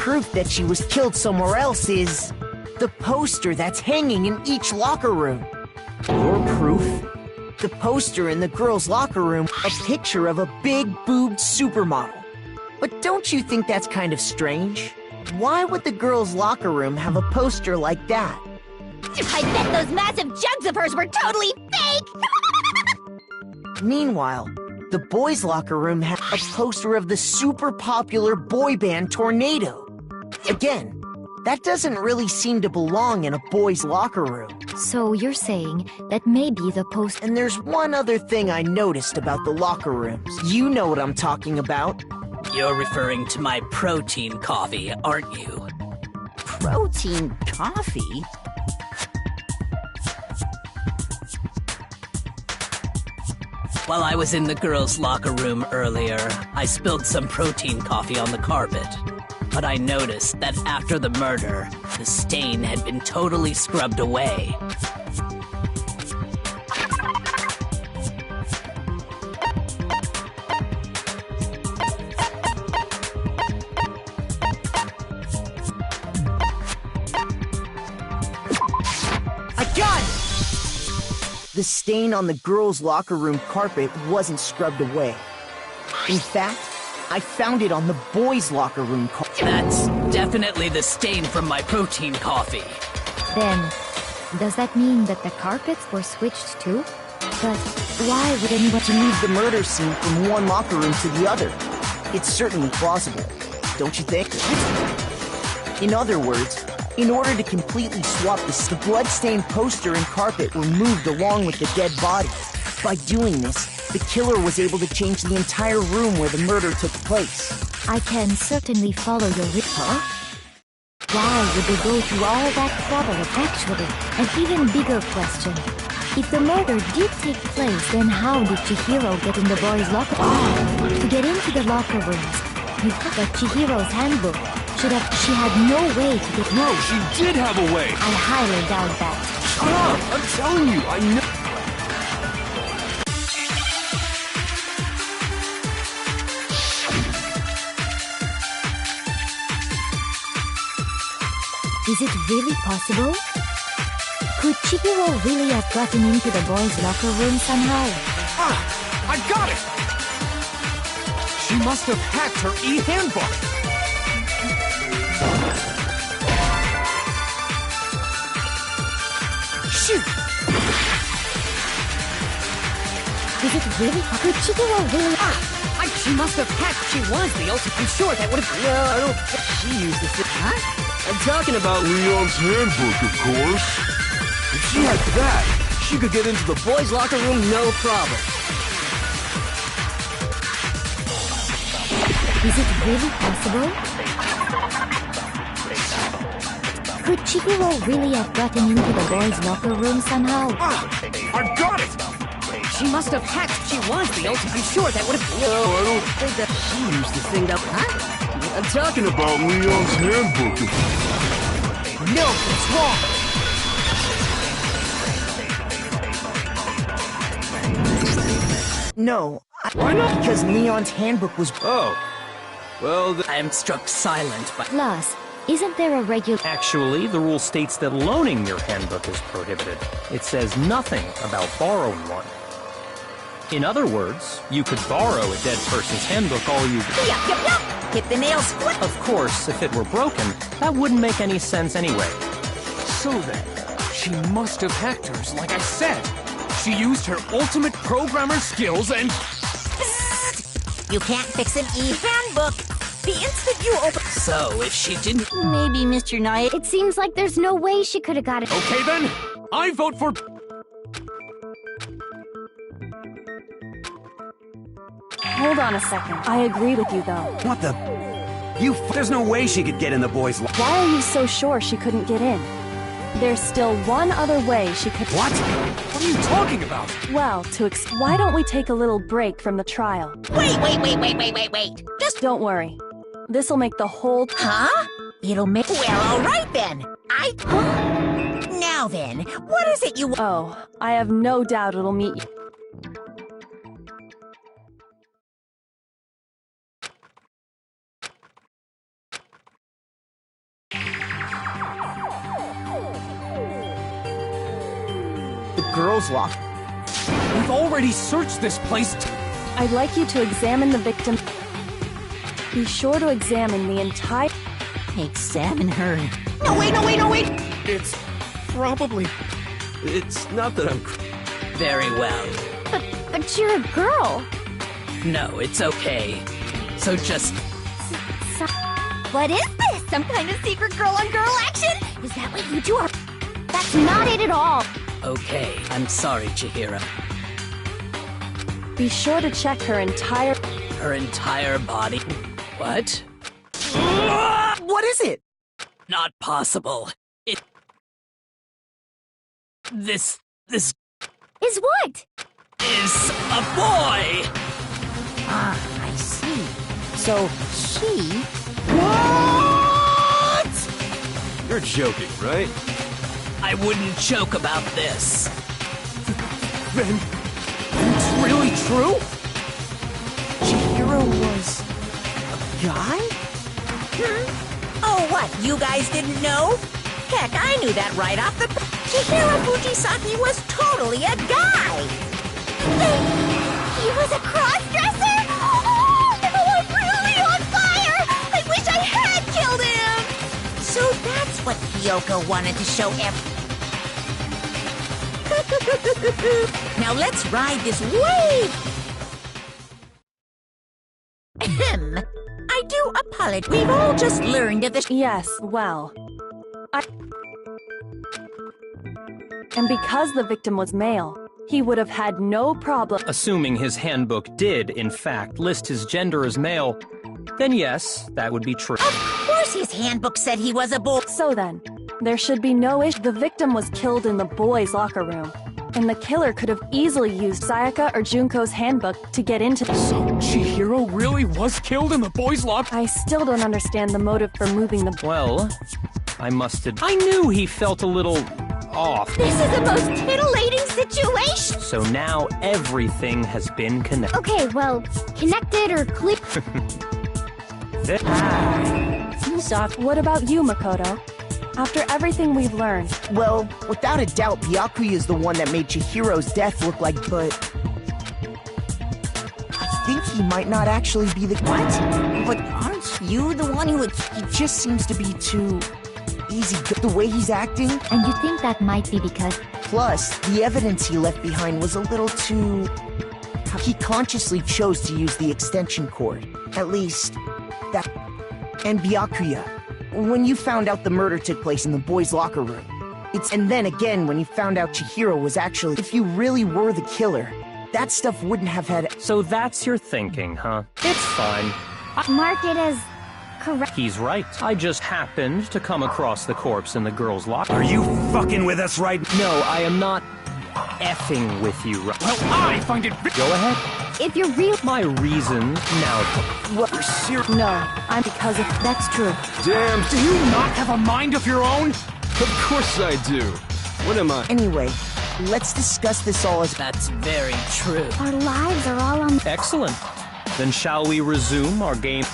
proof that she was killed somewhere else is the poster that's hanging in each locker room. Your proof? The poster in the girls' locker room, a picture of a big-boobed supermodel. But don't you think that's kind of strange? Why would the girls' locker room have a poster like that? I bet those massive jugs of hers were totally fake! Meanwhile, the boys' locker room had a poster of the super popular boy band Tornado. Again, that doesn't really seem to belong in a boys' locker room. So you're saying that maybe the poster... And there's one other thing I noticed about the locker rooms. You know what I'm talking about. You're referring to my protein coffee, aren't you? Protein coffee? While I was in the girls' locker room earlier, I spilled some protein coffee on the carpet. But I noticed that after the murder, the stain had been totally scrubbed away. I got it! The stain on the girls' locker room carpet wasn't scrubbed away. In fact, I found it on the boys' locker room carpet. That's definitely the stain from my protein coffee. Then, does that mean that the carpets were switched too? But why would anyone... To move the murder scene from one locker room to the other. It's certainly plausible, don't you think? In other words, in order to completely swap the blood-stained poster and carpet were moved along with the dead body. By doing this, the killer was able to change the entire room where the murder took place. I can certainly follow your huh? Why would they go through all that trouble actually? An even bigger question. If the murder did take place, then how did Chihiro get in the boys' locker room? To get into the locker rooms, you but Chihiro's handbook she had no way to get... No, she did have a way! I highly doubt that. Shut up! I'm telling you, I know... Is it really possible? Could Chihiro really have gotten into the boys' locker room somehow? Ah! I got it! She must have hacked her e-handbook! Shoot! Is it really? Could Chihiro really? She must have hacked. She was the ultimate. I'm sure that would have... No, I don't think she used the... Huh? I'm talking about Leon's handbook, of course. If she had that, she could get into the boys' locker room no problem. Is it really possible? Could Chihiro really have gotten into the boys' locker room somehow? I got it! She must have hacked. She was the ultimate. I'm sure that would have... No, I don't think that she used the thing up. Huh? I'm talking about Leon's handbook. No, it's wrong! No, why not? Because Leon's handbook was... Oh. Well, I am struck silent by... Plus, isn't there a regular... Actually, the rule states that loaning your handbook is prohibited. It says nothing about borrowing one. In other words, you could borrow a dead person's handbook all you... Yup, yup, yup! Hit the nails quick! Of course, if it were broken, that wouldn't make any sense anyway. So then, she must have hacked hers, like I said. She used her ultimate programmer skills and... You can't fix an e-handbook. The instant you open... So, if she didn't... Maybe, Mr. Knight... It seems like there's no way she could have got it. Okay then, I vote for... Hold on a second. I agree with you, though. What the... There's no way she could get in the boys' Why are you so sure she couldn't get in? There's still one other way she could... What? What are you talking about? Well, why don't we take a little break from the trial? Wait! Just... Don't worry. This'll make the whole... Huh? It'll make... Well, all right then. Now then, what is it you... Oh, I have no doubt it'll meet you. girls' locker. We've already searched this place. I'd like you to examine the victim. Be sure to examine the entire... Examine her. No, wait, no, wait, no, wait! It's probably... It's not that I'm... Very well. But you're a girl. No, it's okay. So just... What is this? Some kind of secret girl-on-girl action? Is that what you two are? That's not it at all. Okay, I'm sorry, Chihiro. Be sure to check her entire... Her entire body? What? What is it? Not possible. This Is what? is a boy! Ah, I see. So, She... what? You're joking, right? I wouldn't joke about this. Then... It's really true? Chihiro was a guy? Oh, what? You guys didn't know? Heck, I knew that right off the... Chihiro Fujisaki was totally a guy! He was a cross-dresser? Oh, I'm really on fire! I wish I had killed him! So that's what Kyoko wanted to show Now let's ride this wave! Ahem. I do apologize. We've all just learned of the... Yes, well... And because the victim was male, he would have had no problem... Assuming his handbook did, in fact, list his gender as male, then yes, that would be true. Of course his handbook said he was a boy. So then, there should be no issue. The victim was killed in the boys' locker room, and the killer could have easily used Sayaka or Junko's handbook to get into... So Chihiro really was killed in the boys' locker? I still don't understand the motive for moving the... Well, I must admit, I knew he felt a little off. This is the most titillating situation! So now everything has been connected. Okay, well, connected or clear. What about you, Makoto? After everything we've learned... Well, without a doubt, Byakuya is the one that made Chihiro's death look like... But... I think he might not actually be the... What? But aren't you the one who would... He just seems to be too... easy. The way he's acting... And you think that might be because... Plus, the evidence he left behind was a little too... He consciously chose to use the extension cord. At least... that... And Byakuya, when you found out the murder took place in the boys' locker room, and then again when you found out Chihiro was actually... If you really were the killer, that stuff wouldn't have had... So that's your thinking, huh? It's fine. Mark it as... correct. He's right. I just happened to come across the corpse in the girls' locker. Are you fucking with us right now? No, I am not effing with you right... Well, I find it... Go ahead. If you're real... My reasons now... What? You're serious? No, I'm because of... That's true. Damn, Do you not have a mind of your own? of course I do. What am I? Anyway, let's discuss this all as... That's very true. Our lives are all on... Excellent. Then shall we resume our game?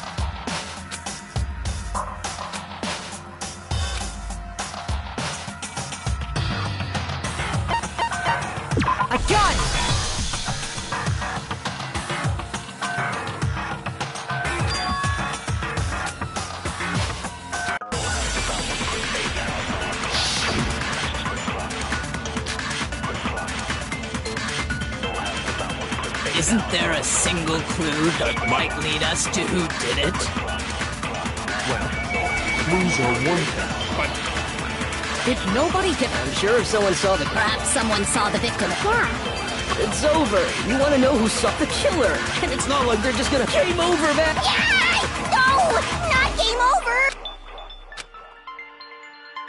A gun! Isn't there a single clue that might lead us to who did it? Well, clues are one thing, but If nobody can... I'm sure if someone saw the... Perhaps someone saw the victim. Yeah. It's over. You want to know who saw the killer. And it's not like they're just gonna... Game over, man! Yay! No! Not game over!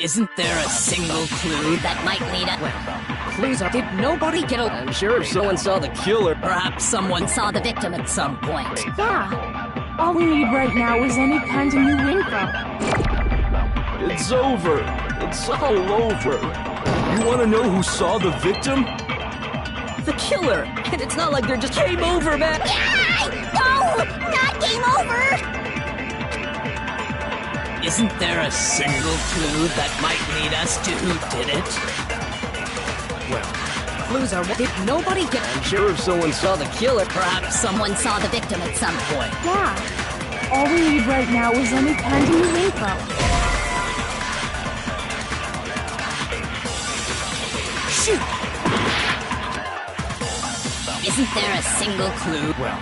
Isn't there a single clue that might lead us? Please, did nobody get a... I'm sure if someone saw the killer... Perhaps someone Saw the victim at some point. Yeah. All we need right now is any kind of new info. It's over. It's all over. You want to know who saw the victim? The killer! And it's not like they're just... Game over, man! Yay! No! Not game over! Isn't there a single clue that might lead us to who did it? Well, Clues are what? Did nobody get? I'm sure if someone saw the killer, Perhaps someone saw the victim at some point. Yeah. All we need right now is any kind of new info. Shoot! Isn't there a single clue? Well,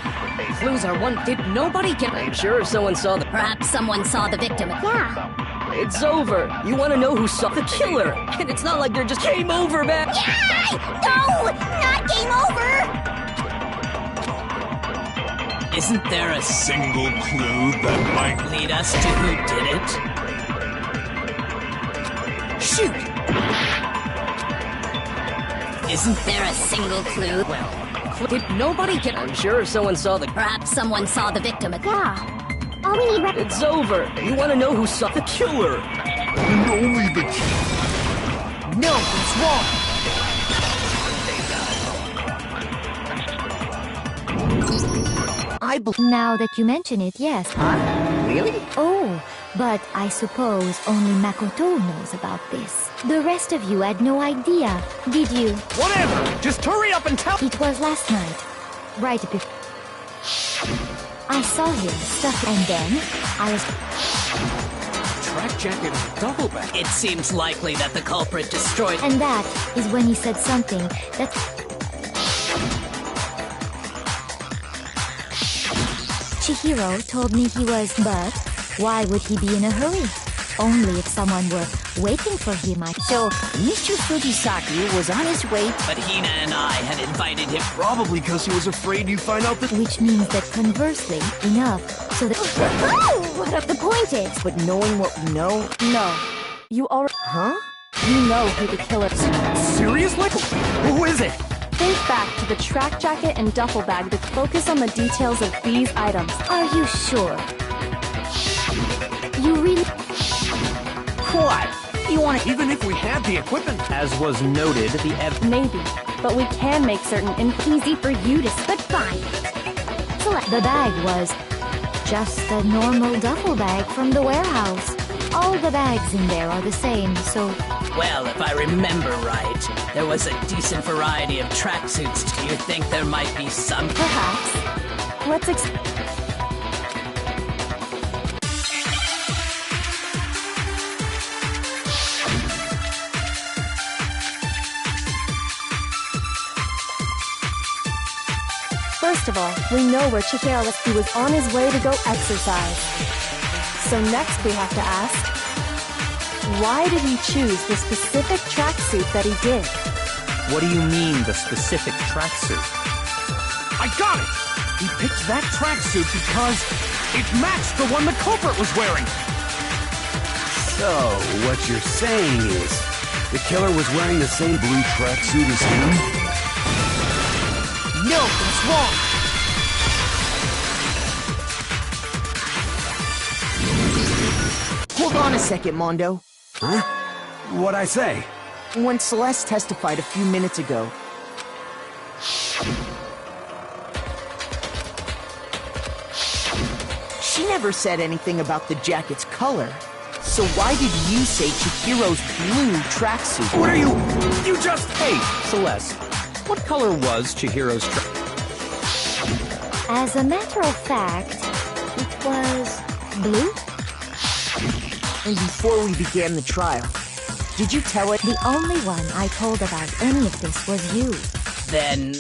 clues are one. Did nobody get? I'm sure if someone saw the. Perhaps someone saw the victim at. Yeah. It's over. You want to know who saw the killer? And it's not like they're just game over, man. Yay! No! Not game over! Isn't there a Single clue that might lead us to who did it? Shoot! Isn't there a single clue? Well, did nobody get? I'm sure if someone saw the. Perhaps someone saw the victim at. Yeah. All we need right. It's over. You want to know who saw the killer? and only the No, it's wrong. I believe. Now that you mention it, yes. Huh? Really? Oh, but I suppose only Makoto knows about this. The rest of you had no idea, did you? Whatever! Just hurry up and tell. It was last night, right before. I saw him stuff, and then I was. Track jacket and double back. It seems likely that the culprit destroyed. And that is when he said something that. Chihiro told me he was, but why would he be in a hurry? Only if someone were waiting for him. So, Mr. Fujisaki was on his way. But Hina and I had invited him. Probably because he was afraid you'd find out that. Which means that conversely, enough so that. Oh, what the point is? But knowing what we know. No. You already. Huh? You know who the killer is. Seriously? Who is it? Think back to the track jacket and duffel bag to focus on the details of these items. Are you sure? You really. What? You want to? Even if we had the equipment. As was noted, the Maybe, but we can make certain Easy for you to. But fine. So the bag was just a normal duffel bag from the warehouse. All the bags in there are the same, so. Well, if I remember right, there was a decent variety of tracksuits. Do you think there might be some? Perhaps. Let's First of all, we know where Chihiro was. He was on his way to go exercise. So next we have to ask, why did he choose the specific tracksuit that he did? What do you mean, the specific tracksuit? I got it! He picked that tracksuit because it matched the one the culprit was wearing. So, what you're saying is, the killer was wearing the same blue tracksuit as him? No, it's wrong. Hold on a second, Mondo. Huh? What'd I say? When Celeste testified a few minutes ago, she never said anything about the jacket's color. So why did you say Chihiro's blue tracksuit? What are you? You just. Hey, Celeste. What color was Chihiro's As a matter of fact, it was blue. And before we began the trial, did you tell it? The only one I told about any of this was you. Then,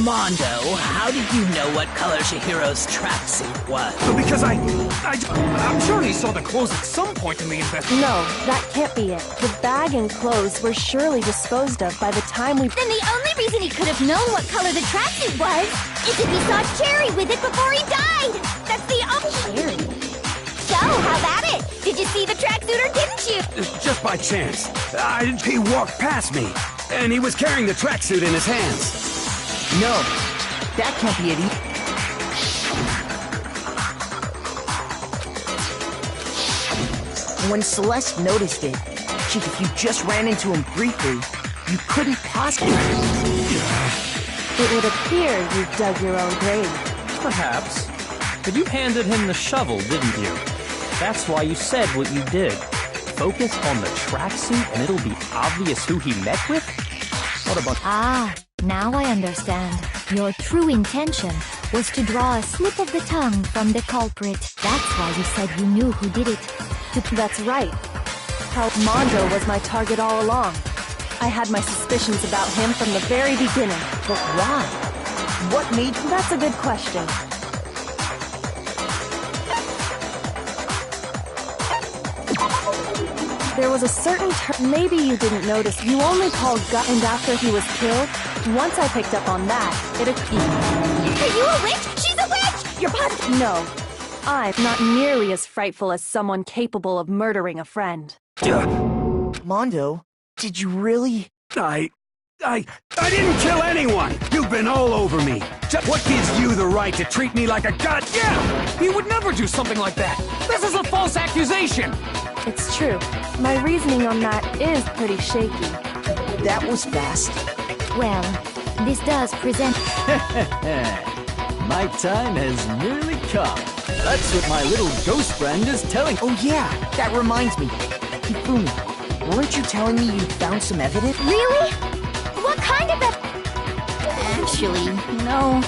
Mondo, how did you know what color Chihiro's tracksuit was? Because I'm sure he saw the clothes at some point in the investigation. No, that can't be it. The bag and clothes were surely disposed of by the time we... Then the only reason he could have known what color the tracksuit was is if he saw Cherry with it before he died! That's the only... Cherry? So, how about it? Did you see the tracksuit or didn't you? Just by chance. He walked past me, and he was carrying the tracksuit in his hands. No, that can't be it either. When Celeste noticed it, if you just ran into him briefly, you couldn't possibly... It would appear you dug your own grave. Perhaps. But you handed him the shovel, didn't you? That's why you said what you did. Focus on the tracksuit and it'll be obvious who he met with? What about... Ah, now I understand. Your true intention was to draw a slip of the tongue from the culprit. That's why you said you knew who did it. That's right. How Mondo was my target all along. I had my suspicions about him from the very beginning. But why? What made... That's a good question. There was a certain maybe you didn't notice. You only called gut, and after he was killed, once I picked up on that, it Are you a witch? She's a witch! You're positive. No. I'm not nearly as frightful as someone capable of murdering a friend. Mondo, did you really... I didn't kill anyone! You've been all over me! What gives you the right to treat me like a god? Yeah! He would never do something like that! This is a false accusation! It's true. My reasoning on that is pretty shaky. That was fast. Well, this does present... My time has nearly come. That's what my little ghost friend is telling. Oh yeah, that reminds me. Hifumi, weren't you telling me you found some evidence? Really? What kind of Actually, no.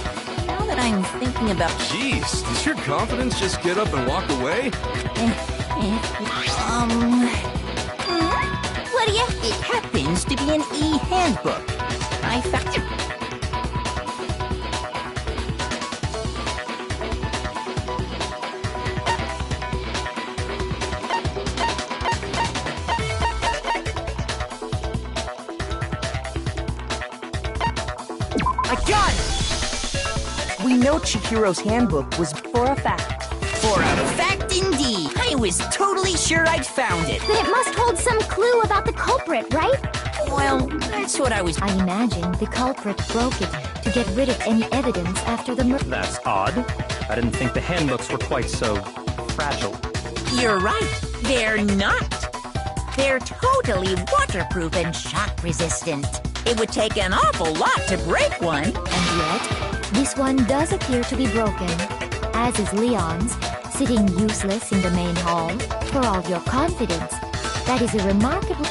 Now that I'm thinking about... Jeez, does your confidence just get up and walk away? What do you... It happens to be an e-handbook. I found it. I got it! We know Chihiro's handbook was For a fact. For a fact indeed. I was totally sure I'd found it. But it must hold some clue about the culprit, right? Well, that's what I was... I imagine the culprit broke it to get rid of any evidence after the murder. That's odd. I didn't think the handbooks were quite so fragile. You're right. They're not. They're totally waterproof and shock resistant. It would take an awful lot to break one. And yet, this one does appear to be broken, as is Leon's, sitting useless in the main hall. For all your confidence, that is a remarkable...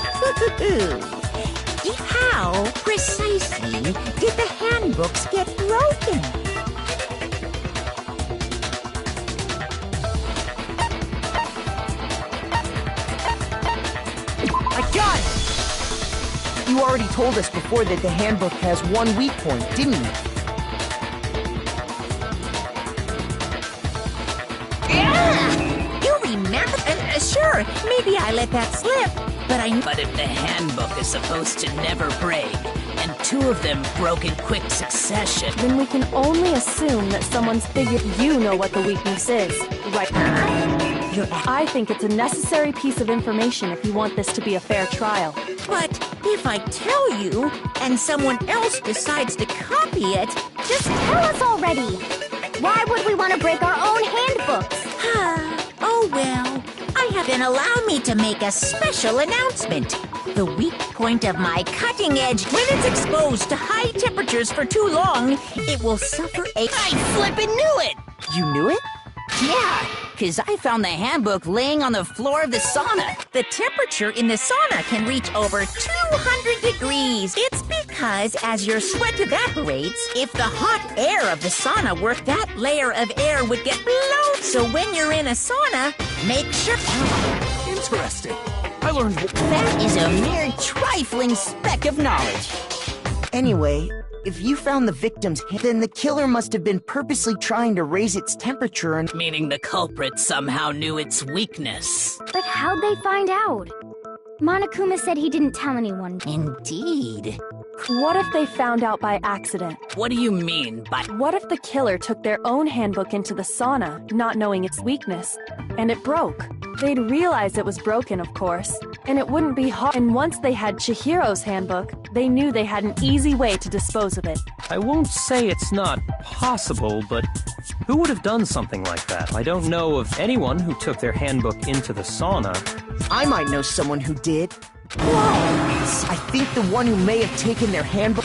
How precisely did the handbooks get broken? I got it! You already told us before that the handbook has one weak point, didn't you? You remember? Sure, maybe I let that slip, but But if the handbook is supposed to never break, and two of them broke in quick succession... Then we can only assume that someone's figured you know what the weakness is, right? I think it's a necessary piece of information if you want this to be a fair trial. But if I tell you, and someone else decides to copy it... Just tell us already! Why would we want to break our own handbooks? Oh well, I have been allowed me to make a special announcement. The weak point of my cutting edge, when it's exposed to high temperatures for too long, it will suffer a... I flippin' knew it! You knew it? Yeah, 'cause I found the handbook laying on the floor of the sauna. The temperature in the sauna can reach over 200 degrees. It's because as your sweat evaporates, if the hot air of the sauna worked, that layer of air would get blown. So when you're in a sauna, make sure... Interesting. I learned... That is a mere trifling speck of knowledge. Anyway, if you found the victim's hand, then the killer must have been purposely trying to raise its temperature and... Meaning the culprit somehow knew its weakness. But how'd they find out? Monokuma said he didn't tell anyone. Indeed. What if they found out by accident? What do you mean by... What if the killer took their own handbook into the sauna, not knowing its weakness, and it broke? They'd realize it was broken, of course, and it wouldn't be hard. And once they had Chihiro's handbook, they knew they had an easy way to dispose of it. I won't say it's not possible, but who would have done something like that? I don't know of anyone who took their handbook into the sauna. I might know someone who did. Whoa! I think the one who may have taken their handbook...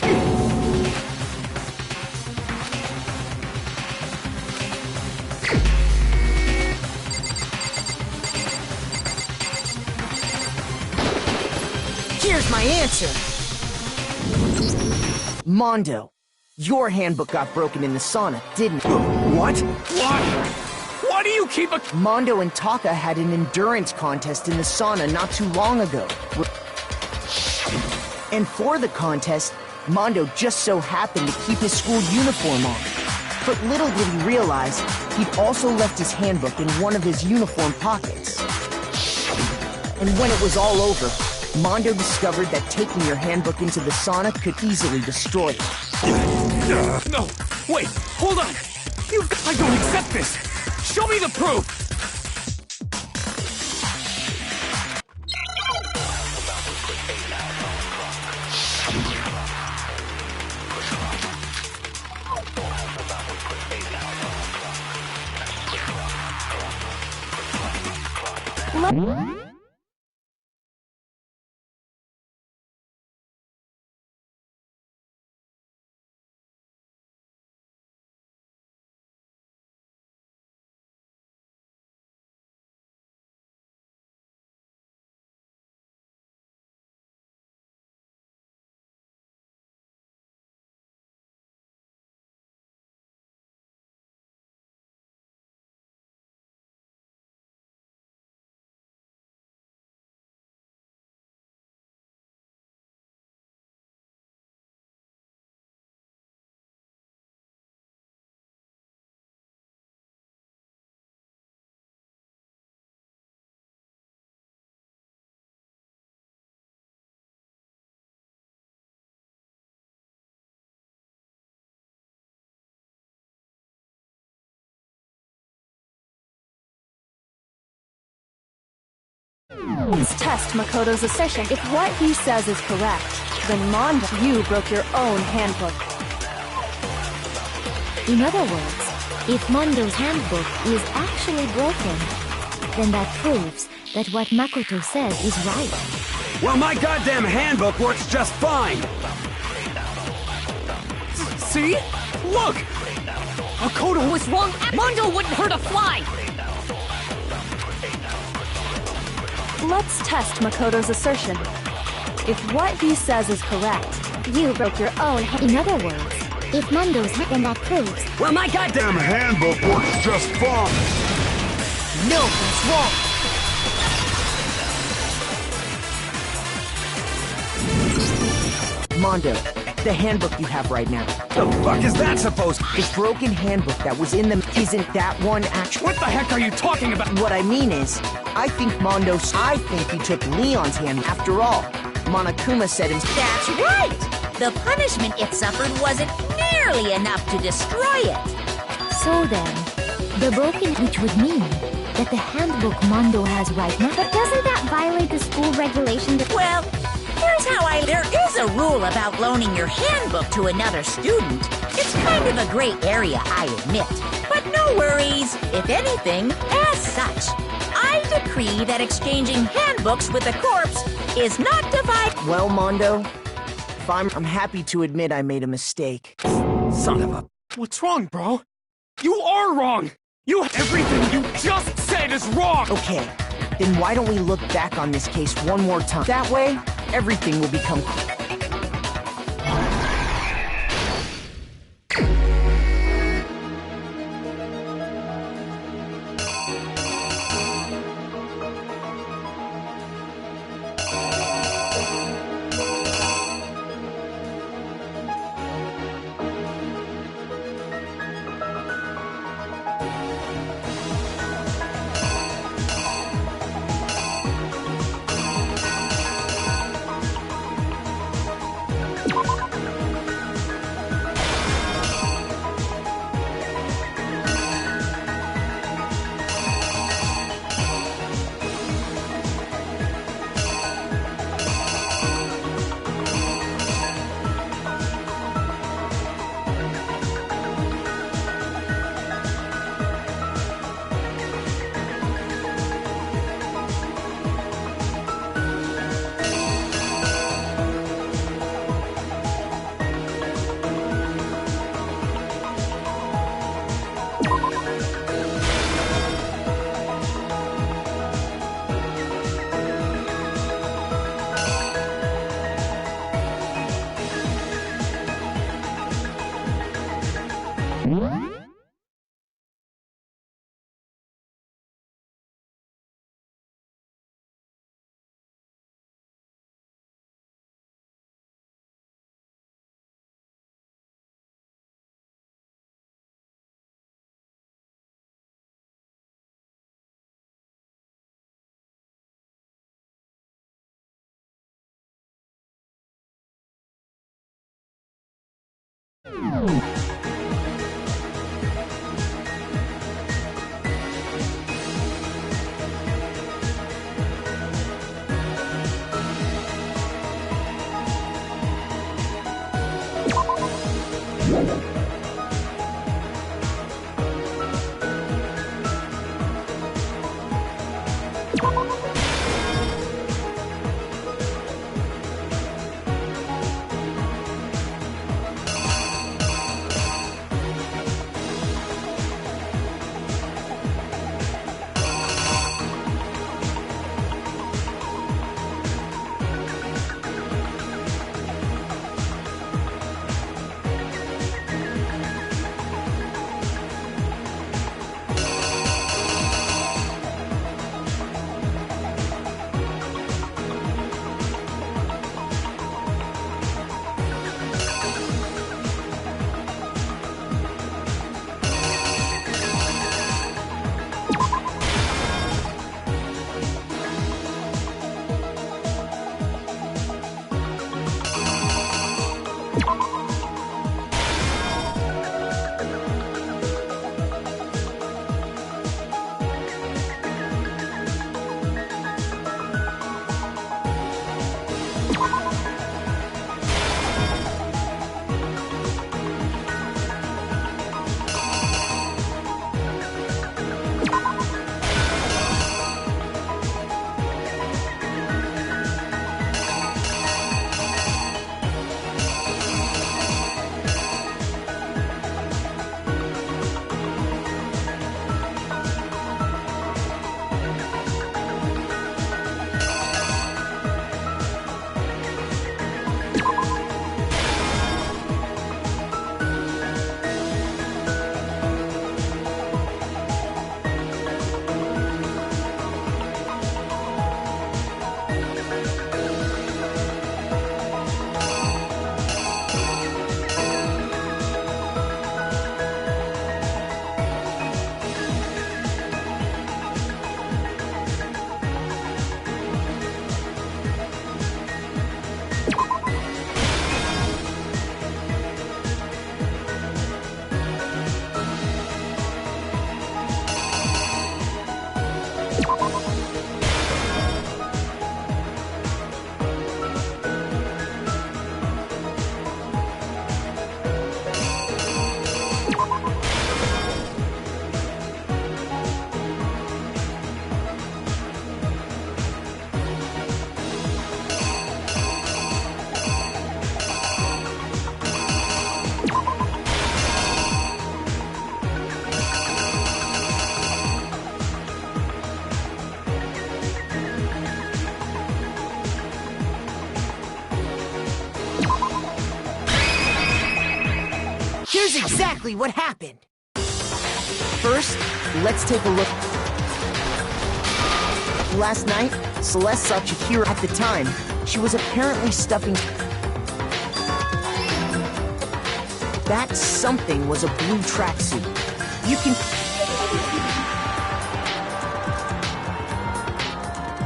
Here's my answer. Mondo, your handbook got broken in the sauna, didn't it? What? Why? Why do you keep a... Mondo and Taka had an endurance contest in the sauna not too long ago. And for the contest, Mondo just so happened to keep his school uniform on. But little did he realize, he'd also left his handbook in one of his uniform pockets. And when it was all over, Mondo discovered that taking your handbook into the sauna could easily destroy it. No! Wait! Hold on! I don't accept this! Show me the proof! Let's test Makoto's assertion. If what he says is correct, then Mondo, you broke your own handbook. In other words, if Mondo's handbook is actually broken, then that proves that what Makoto says is right. Well, my goddamn handbook works just fine! See? Look! Makoto was wrong. Mondo wouldn't hurt a fly! Let's test Makoto's assertion. If what he says is correct, you broke your own In other words, if Mondo's then that proves... Well, my goddamn handbook works just fine! No, that's wrong! Mondo, the handbook you have right now. The fuck is that supposed to... The broken handbook that was in them, isn't that one actually... What the heck are you talking about? What I mean is, I think he took Leon's hand after all. Monokuma said himself. That's right! The punishment it suffered wasn't nearly enough to destroy it. So then, the broken, which would mean that the handbook Mondo has right now... But doesn't that violate the school regulation? Well, here's how there is a rule about loaning your handbook to another student. It's kind of a gray area, I admit. But no worries. If anything, as such, I decree that exchanging handbooks with a corpse is not divided. Well, Mondo, I'm happy to admit I made a mistake. Son of a... What's wrong, bro? You are wrong! Everything you just said is wrong! Okay, then why don't we look back on this case one more time? That way, everything will become clear. Here's exactly what happened. First, let's take a look. Last night, Celeste saw Chihiro. At the time, she was apparently stuffing... That something was a blue tracksuit. You can...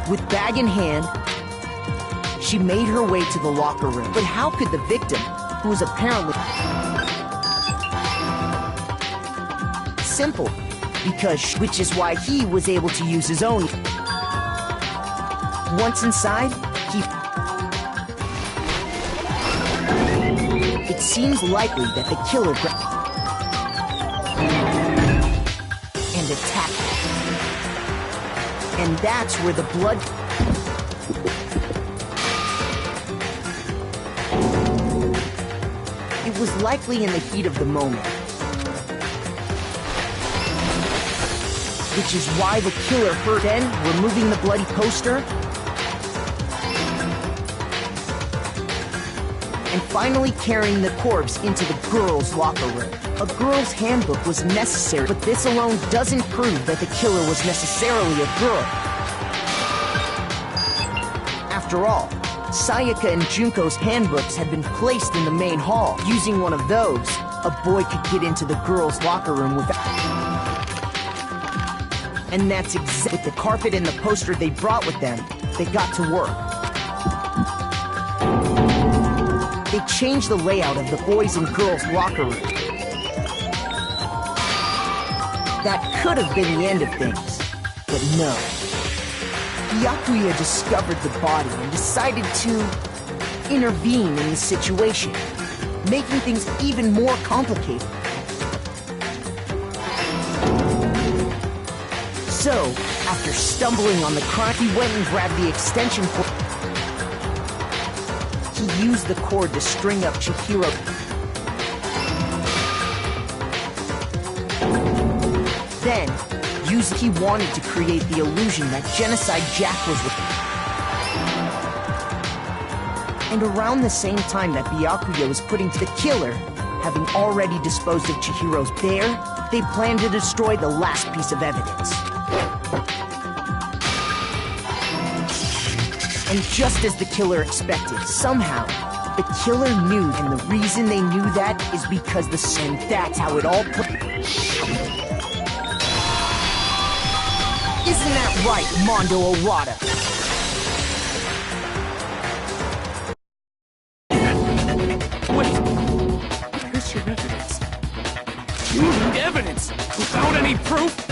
With bag in hand, she made her way to the locker room. But how could the victim, who was apparently... Simple, which is why he was able to use his own. Once inside, it seems likely that the killer and attacked him. And that's where the blood... It was likely in the heat of the moment. Which is why the killer hurt. Then, removing the bloody poster. And finally carrying the corpse into the girls' locker room. A girl's handbook was necessary, but this alone doesn't prove that the killer was necessarily a girl. After all, Sayaka and Junko's handbooks had been placed in the main hall. Using one of those, a boy could get into the girls' locker room without... And that's exactly with the carpet and the poster they brought with them. They got to work. they changed the layout of the boys and girls locker room. That could have been the end of things, but no. Byakuya discovered the body and decided to intervene in the situation, making things even more complicated. So, after stumbling on the crime, he went and grabbed the extension cord. He used the cord to string up Chihiro. Then, he wanted to create the illusion that Genocide Jack was with. And around the same time that Byakuya was putting to the killer, having already disposed of Chihiro's bear, they planned to destroy the last piece of evidence. And just as the killer expected, somehow, the killer knew, and the reason they knew that is because and that's how it all put. Isn't that right, Mondo Arata? Wait! Where's your evidence? You need evidence! Without any proof?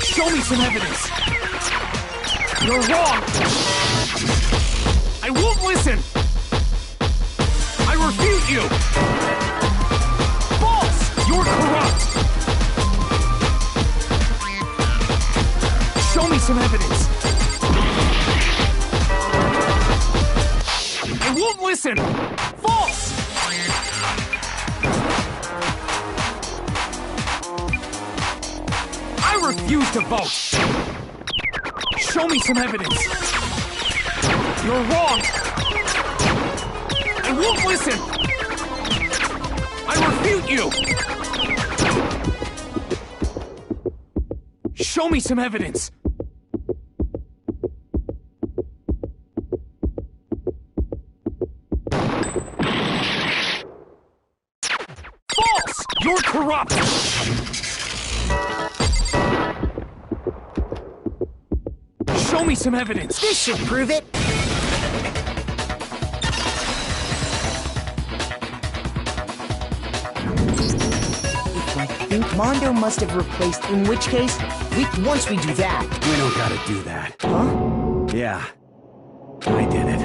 Show me some evidence! You're wrong! I won't listen! I refute you! False! You're corrupt! Show me some evidence! I won't listen! False! I refuse to vote! Show me some evidence! You're wrong! I won't listen! I refute you! Show me some evidence! False! You're corrupt! Show me some evidence! This should prove it! I think Mondo must have replaced, in which case, once we do that... We don't gotta do that. Huh? Yeah. I did it.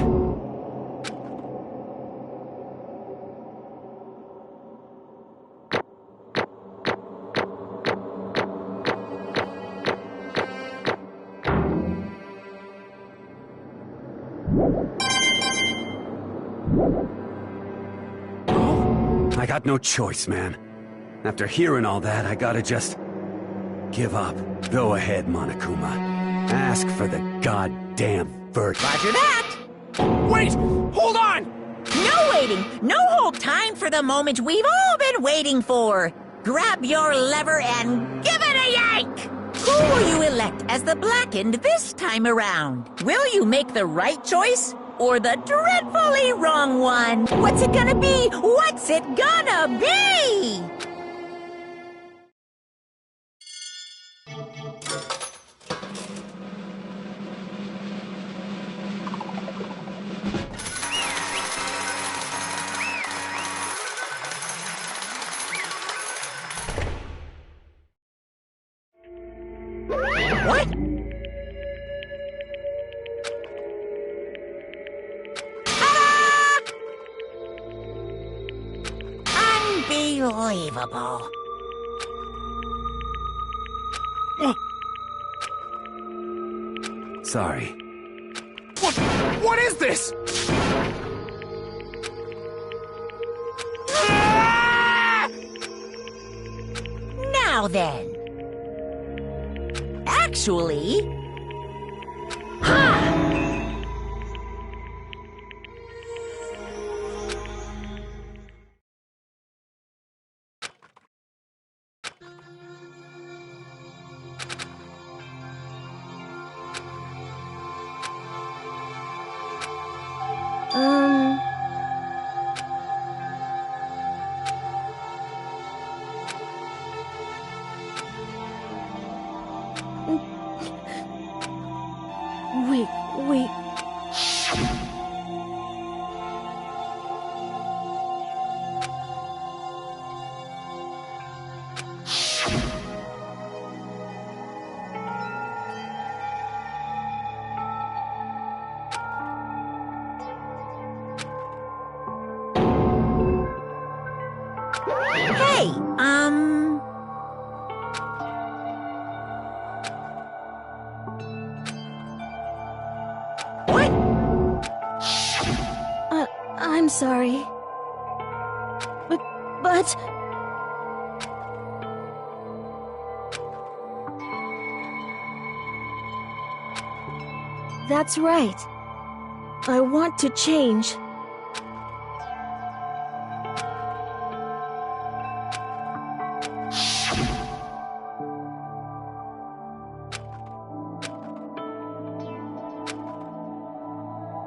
I got no choice, man. After hearing all that, I gotta just... give up. Go ahead, Monokuma. Ask for the goddamn verdict. Roger that! Wait! Hold on! No waiting! No hold time for the moment we've all been waiting for! Grab your lever and give it a yank! Who will you elect as the Blackened this time around? Will you make the right choice? Or the dreadfully wrong one? What's it gonna be? What's it gonna be? What? Unbelievable. Sorry. What is this? Now then. Actually... Ha! Wait. Hey, What? I'm sorry. But... That's right. I want to change.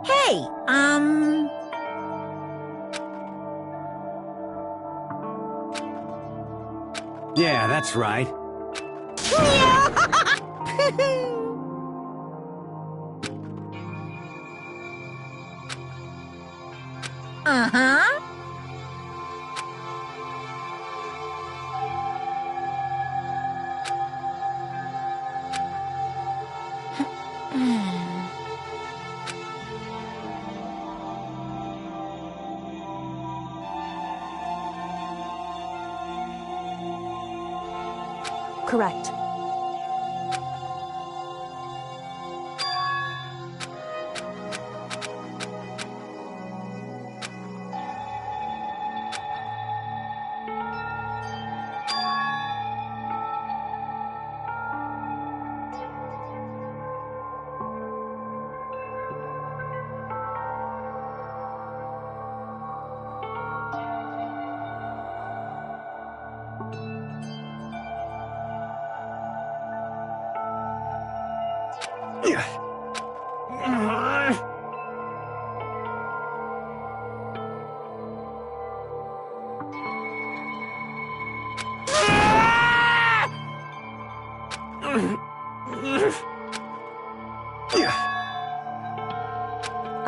Hey, Yeah, that's right. Uh-huh. Correct.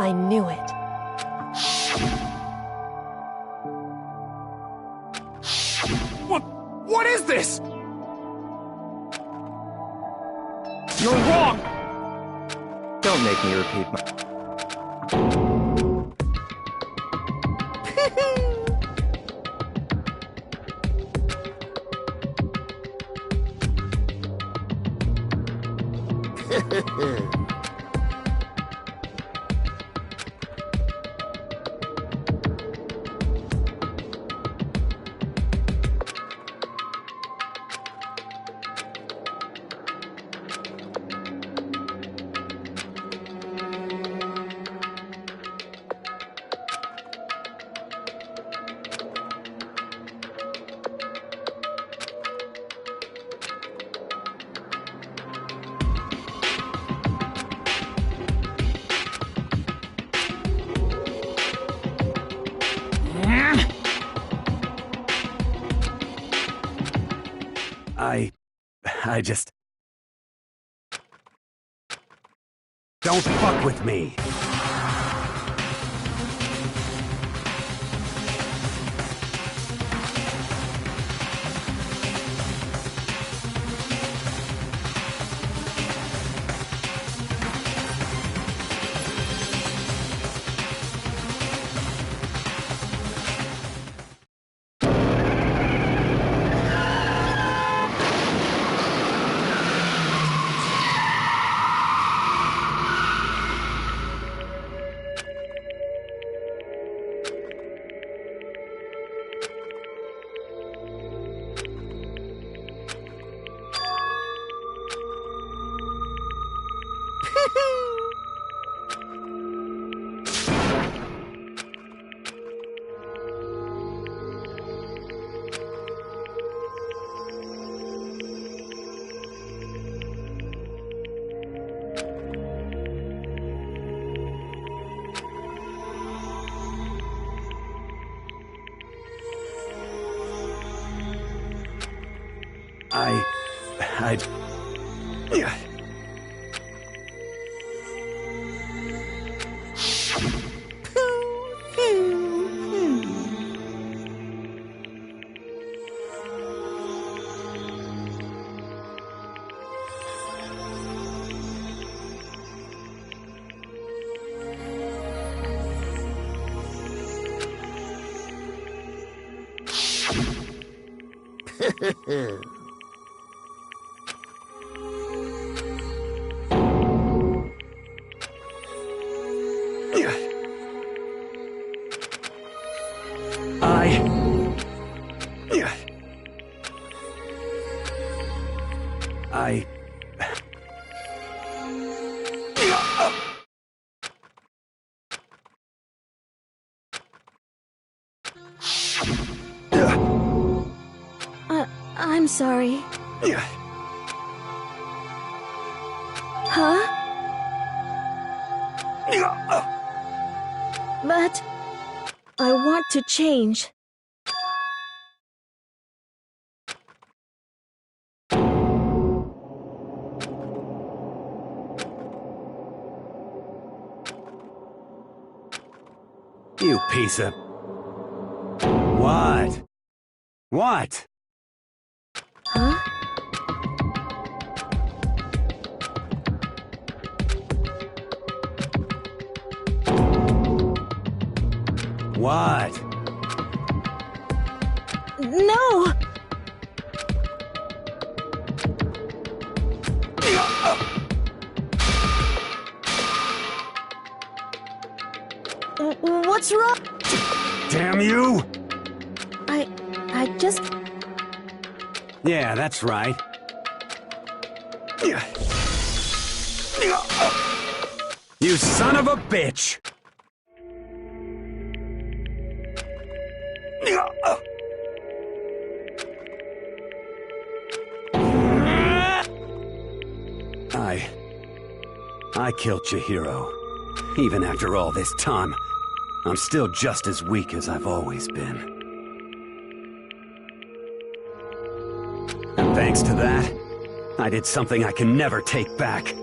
I knew it. What is this? You're wrong! Don't make me repeat my... I just... Don't fuck with me! I'm sorry. Huh? But I want to change. You piece of... What? What? Huh? What? No! What's wrong? Damn you! I just... Yeah, that's right. You son of a bitch! I killed Chihiro. Even after all this time, I'm still just as weak as I've always been. And thanks to that, I did something I can never take back.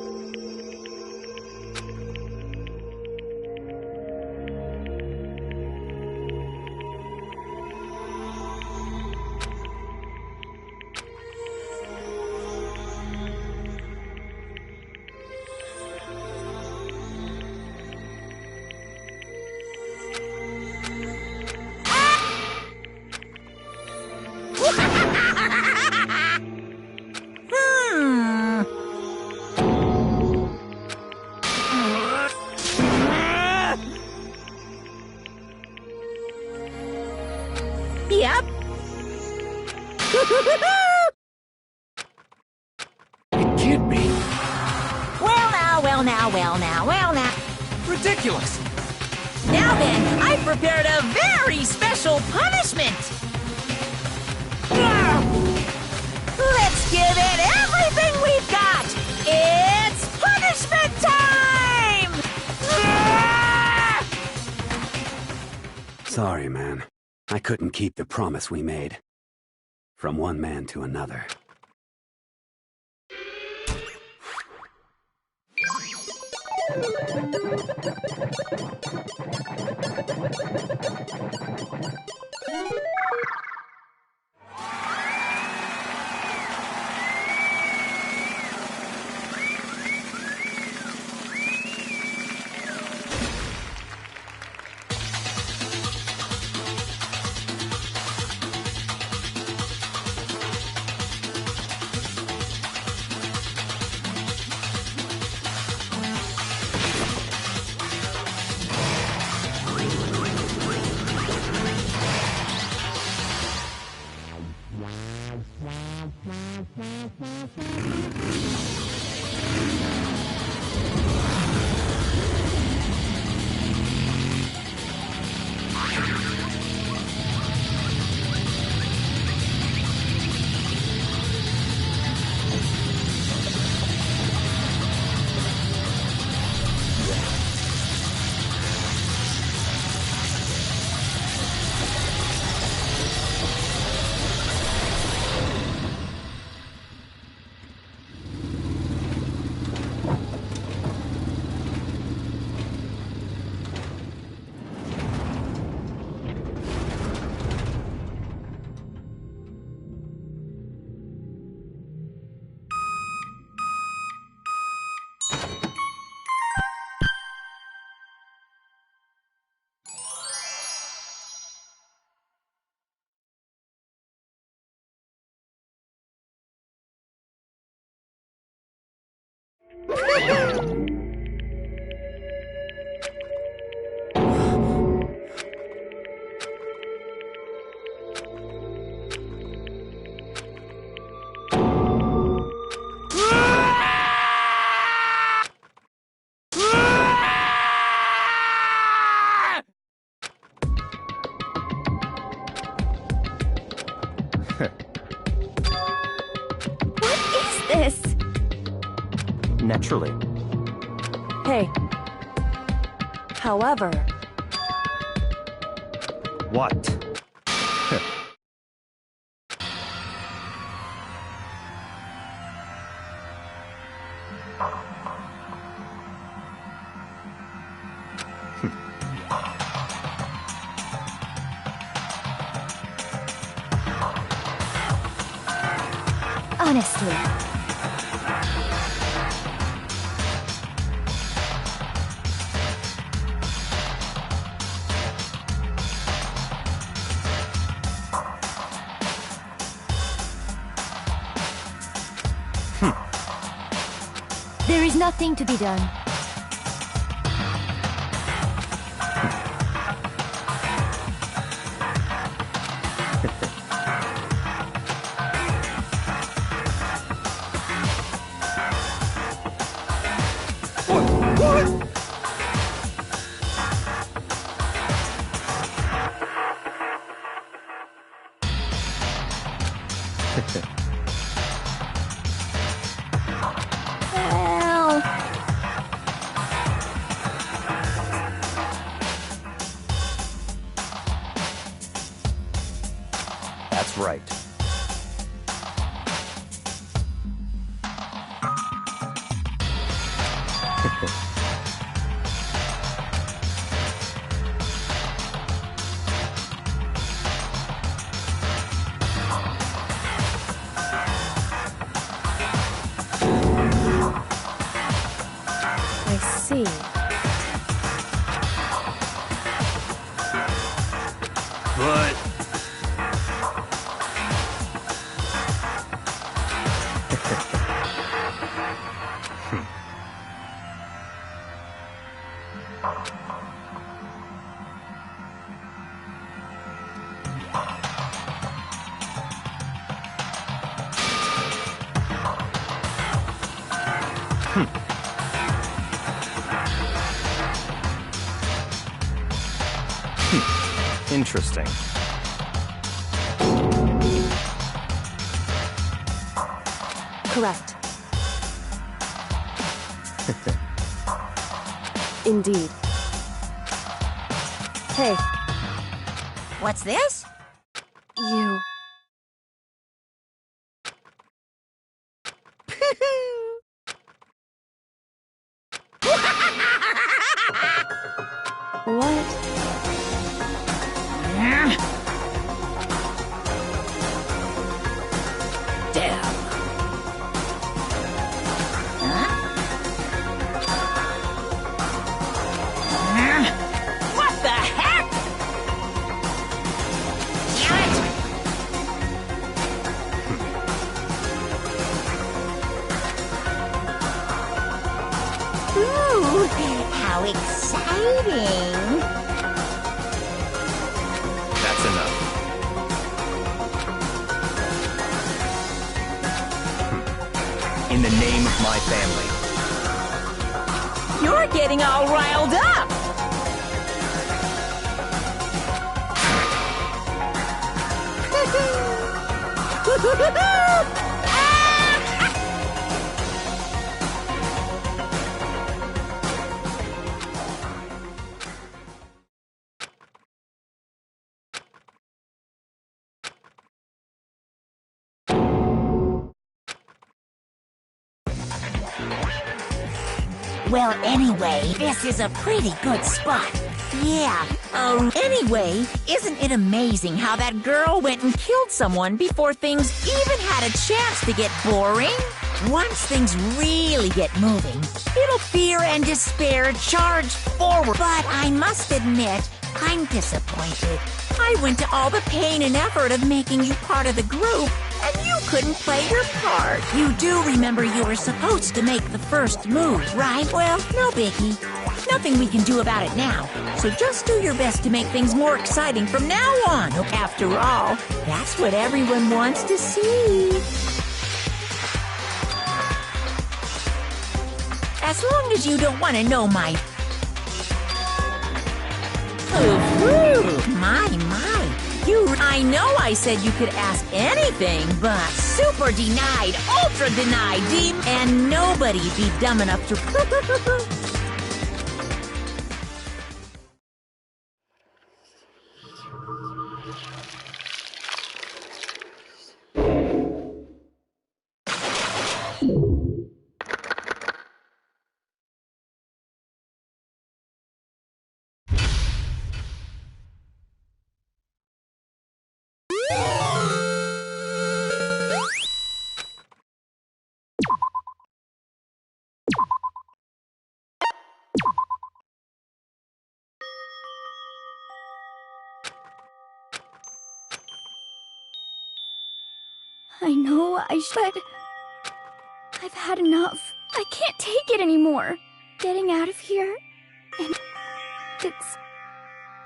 Yep. It can't be. Well now. Ridiculous! Now then, I've prepared a very special punishment! Let's give it everything we've got! It's punishment time! Sorry, man. I couldn't keep the promise we made. From one man to another. This. Naturally. Hey. However... What? Honestly. There is nothing to be done. Well... That's right. I see. But... Interesting. Correct. Indeed. Hey, What's this? you... What? Damn. What the heck? Damn it! Ooh, how exciting! That's enough. In the name of my family. You're getting all riled up! Well, anyway, this is a pretty good spot. Yeah. Anyway, isn't it amazing how that girl went and killed someone before things even had a chance to get boring? Once things really get moving, it'll fear and despair charge forward. But I must admit, I'm disappointed. I went to all the pain and effort of making you part of the group, and you couldn't play your part. You do remember you were supposed to make the first move, right? Well, no biggie. Nothing we can do about it now. So just do your best to make things more exciting from now on. After all, that's what everyone wants to see. As long as you don't want to know my... My. I know I said you could ask anything, but super denied, ultra denied, deep, and nobody be dumb enough to... I know I should. I've had enough. I can't take it anymore. Getting out of here, and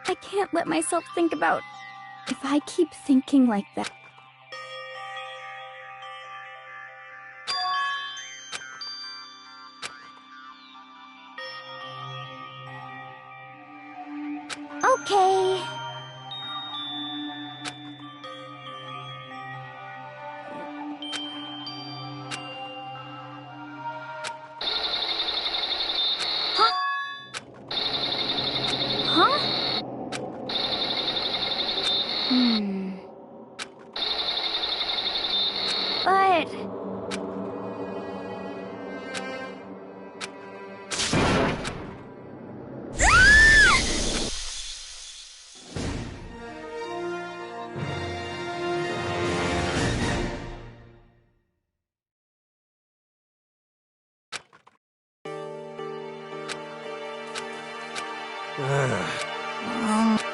I can't let myself think about... If I keep thinking like that... Okay. But...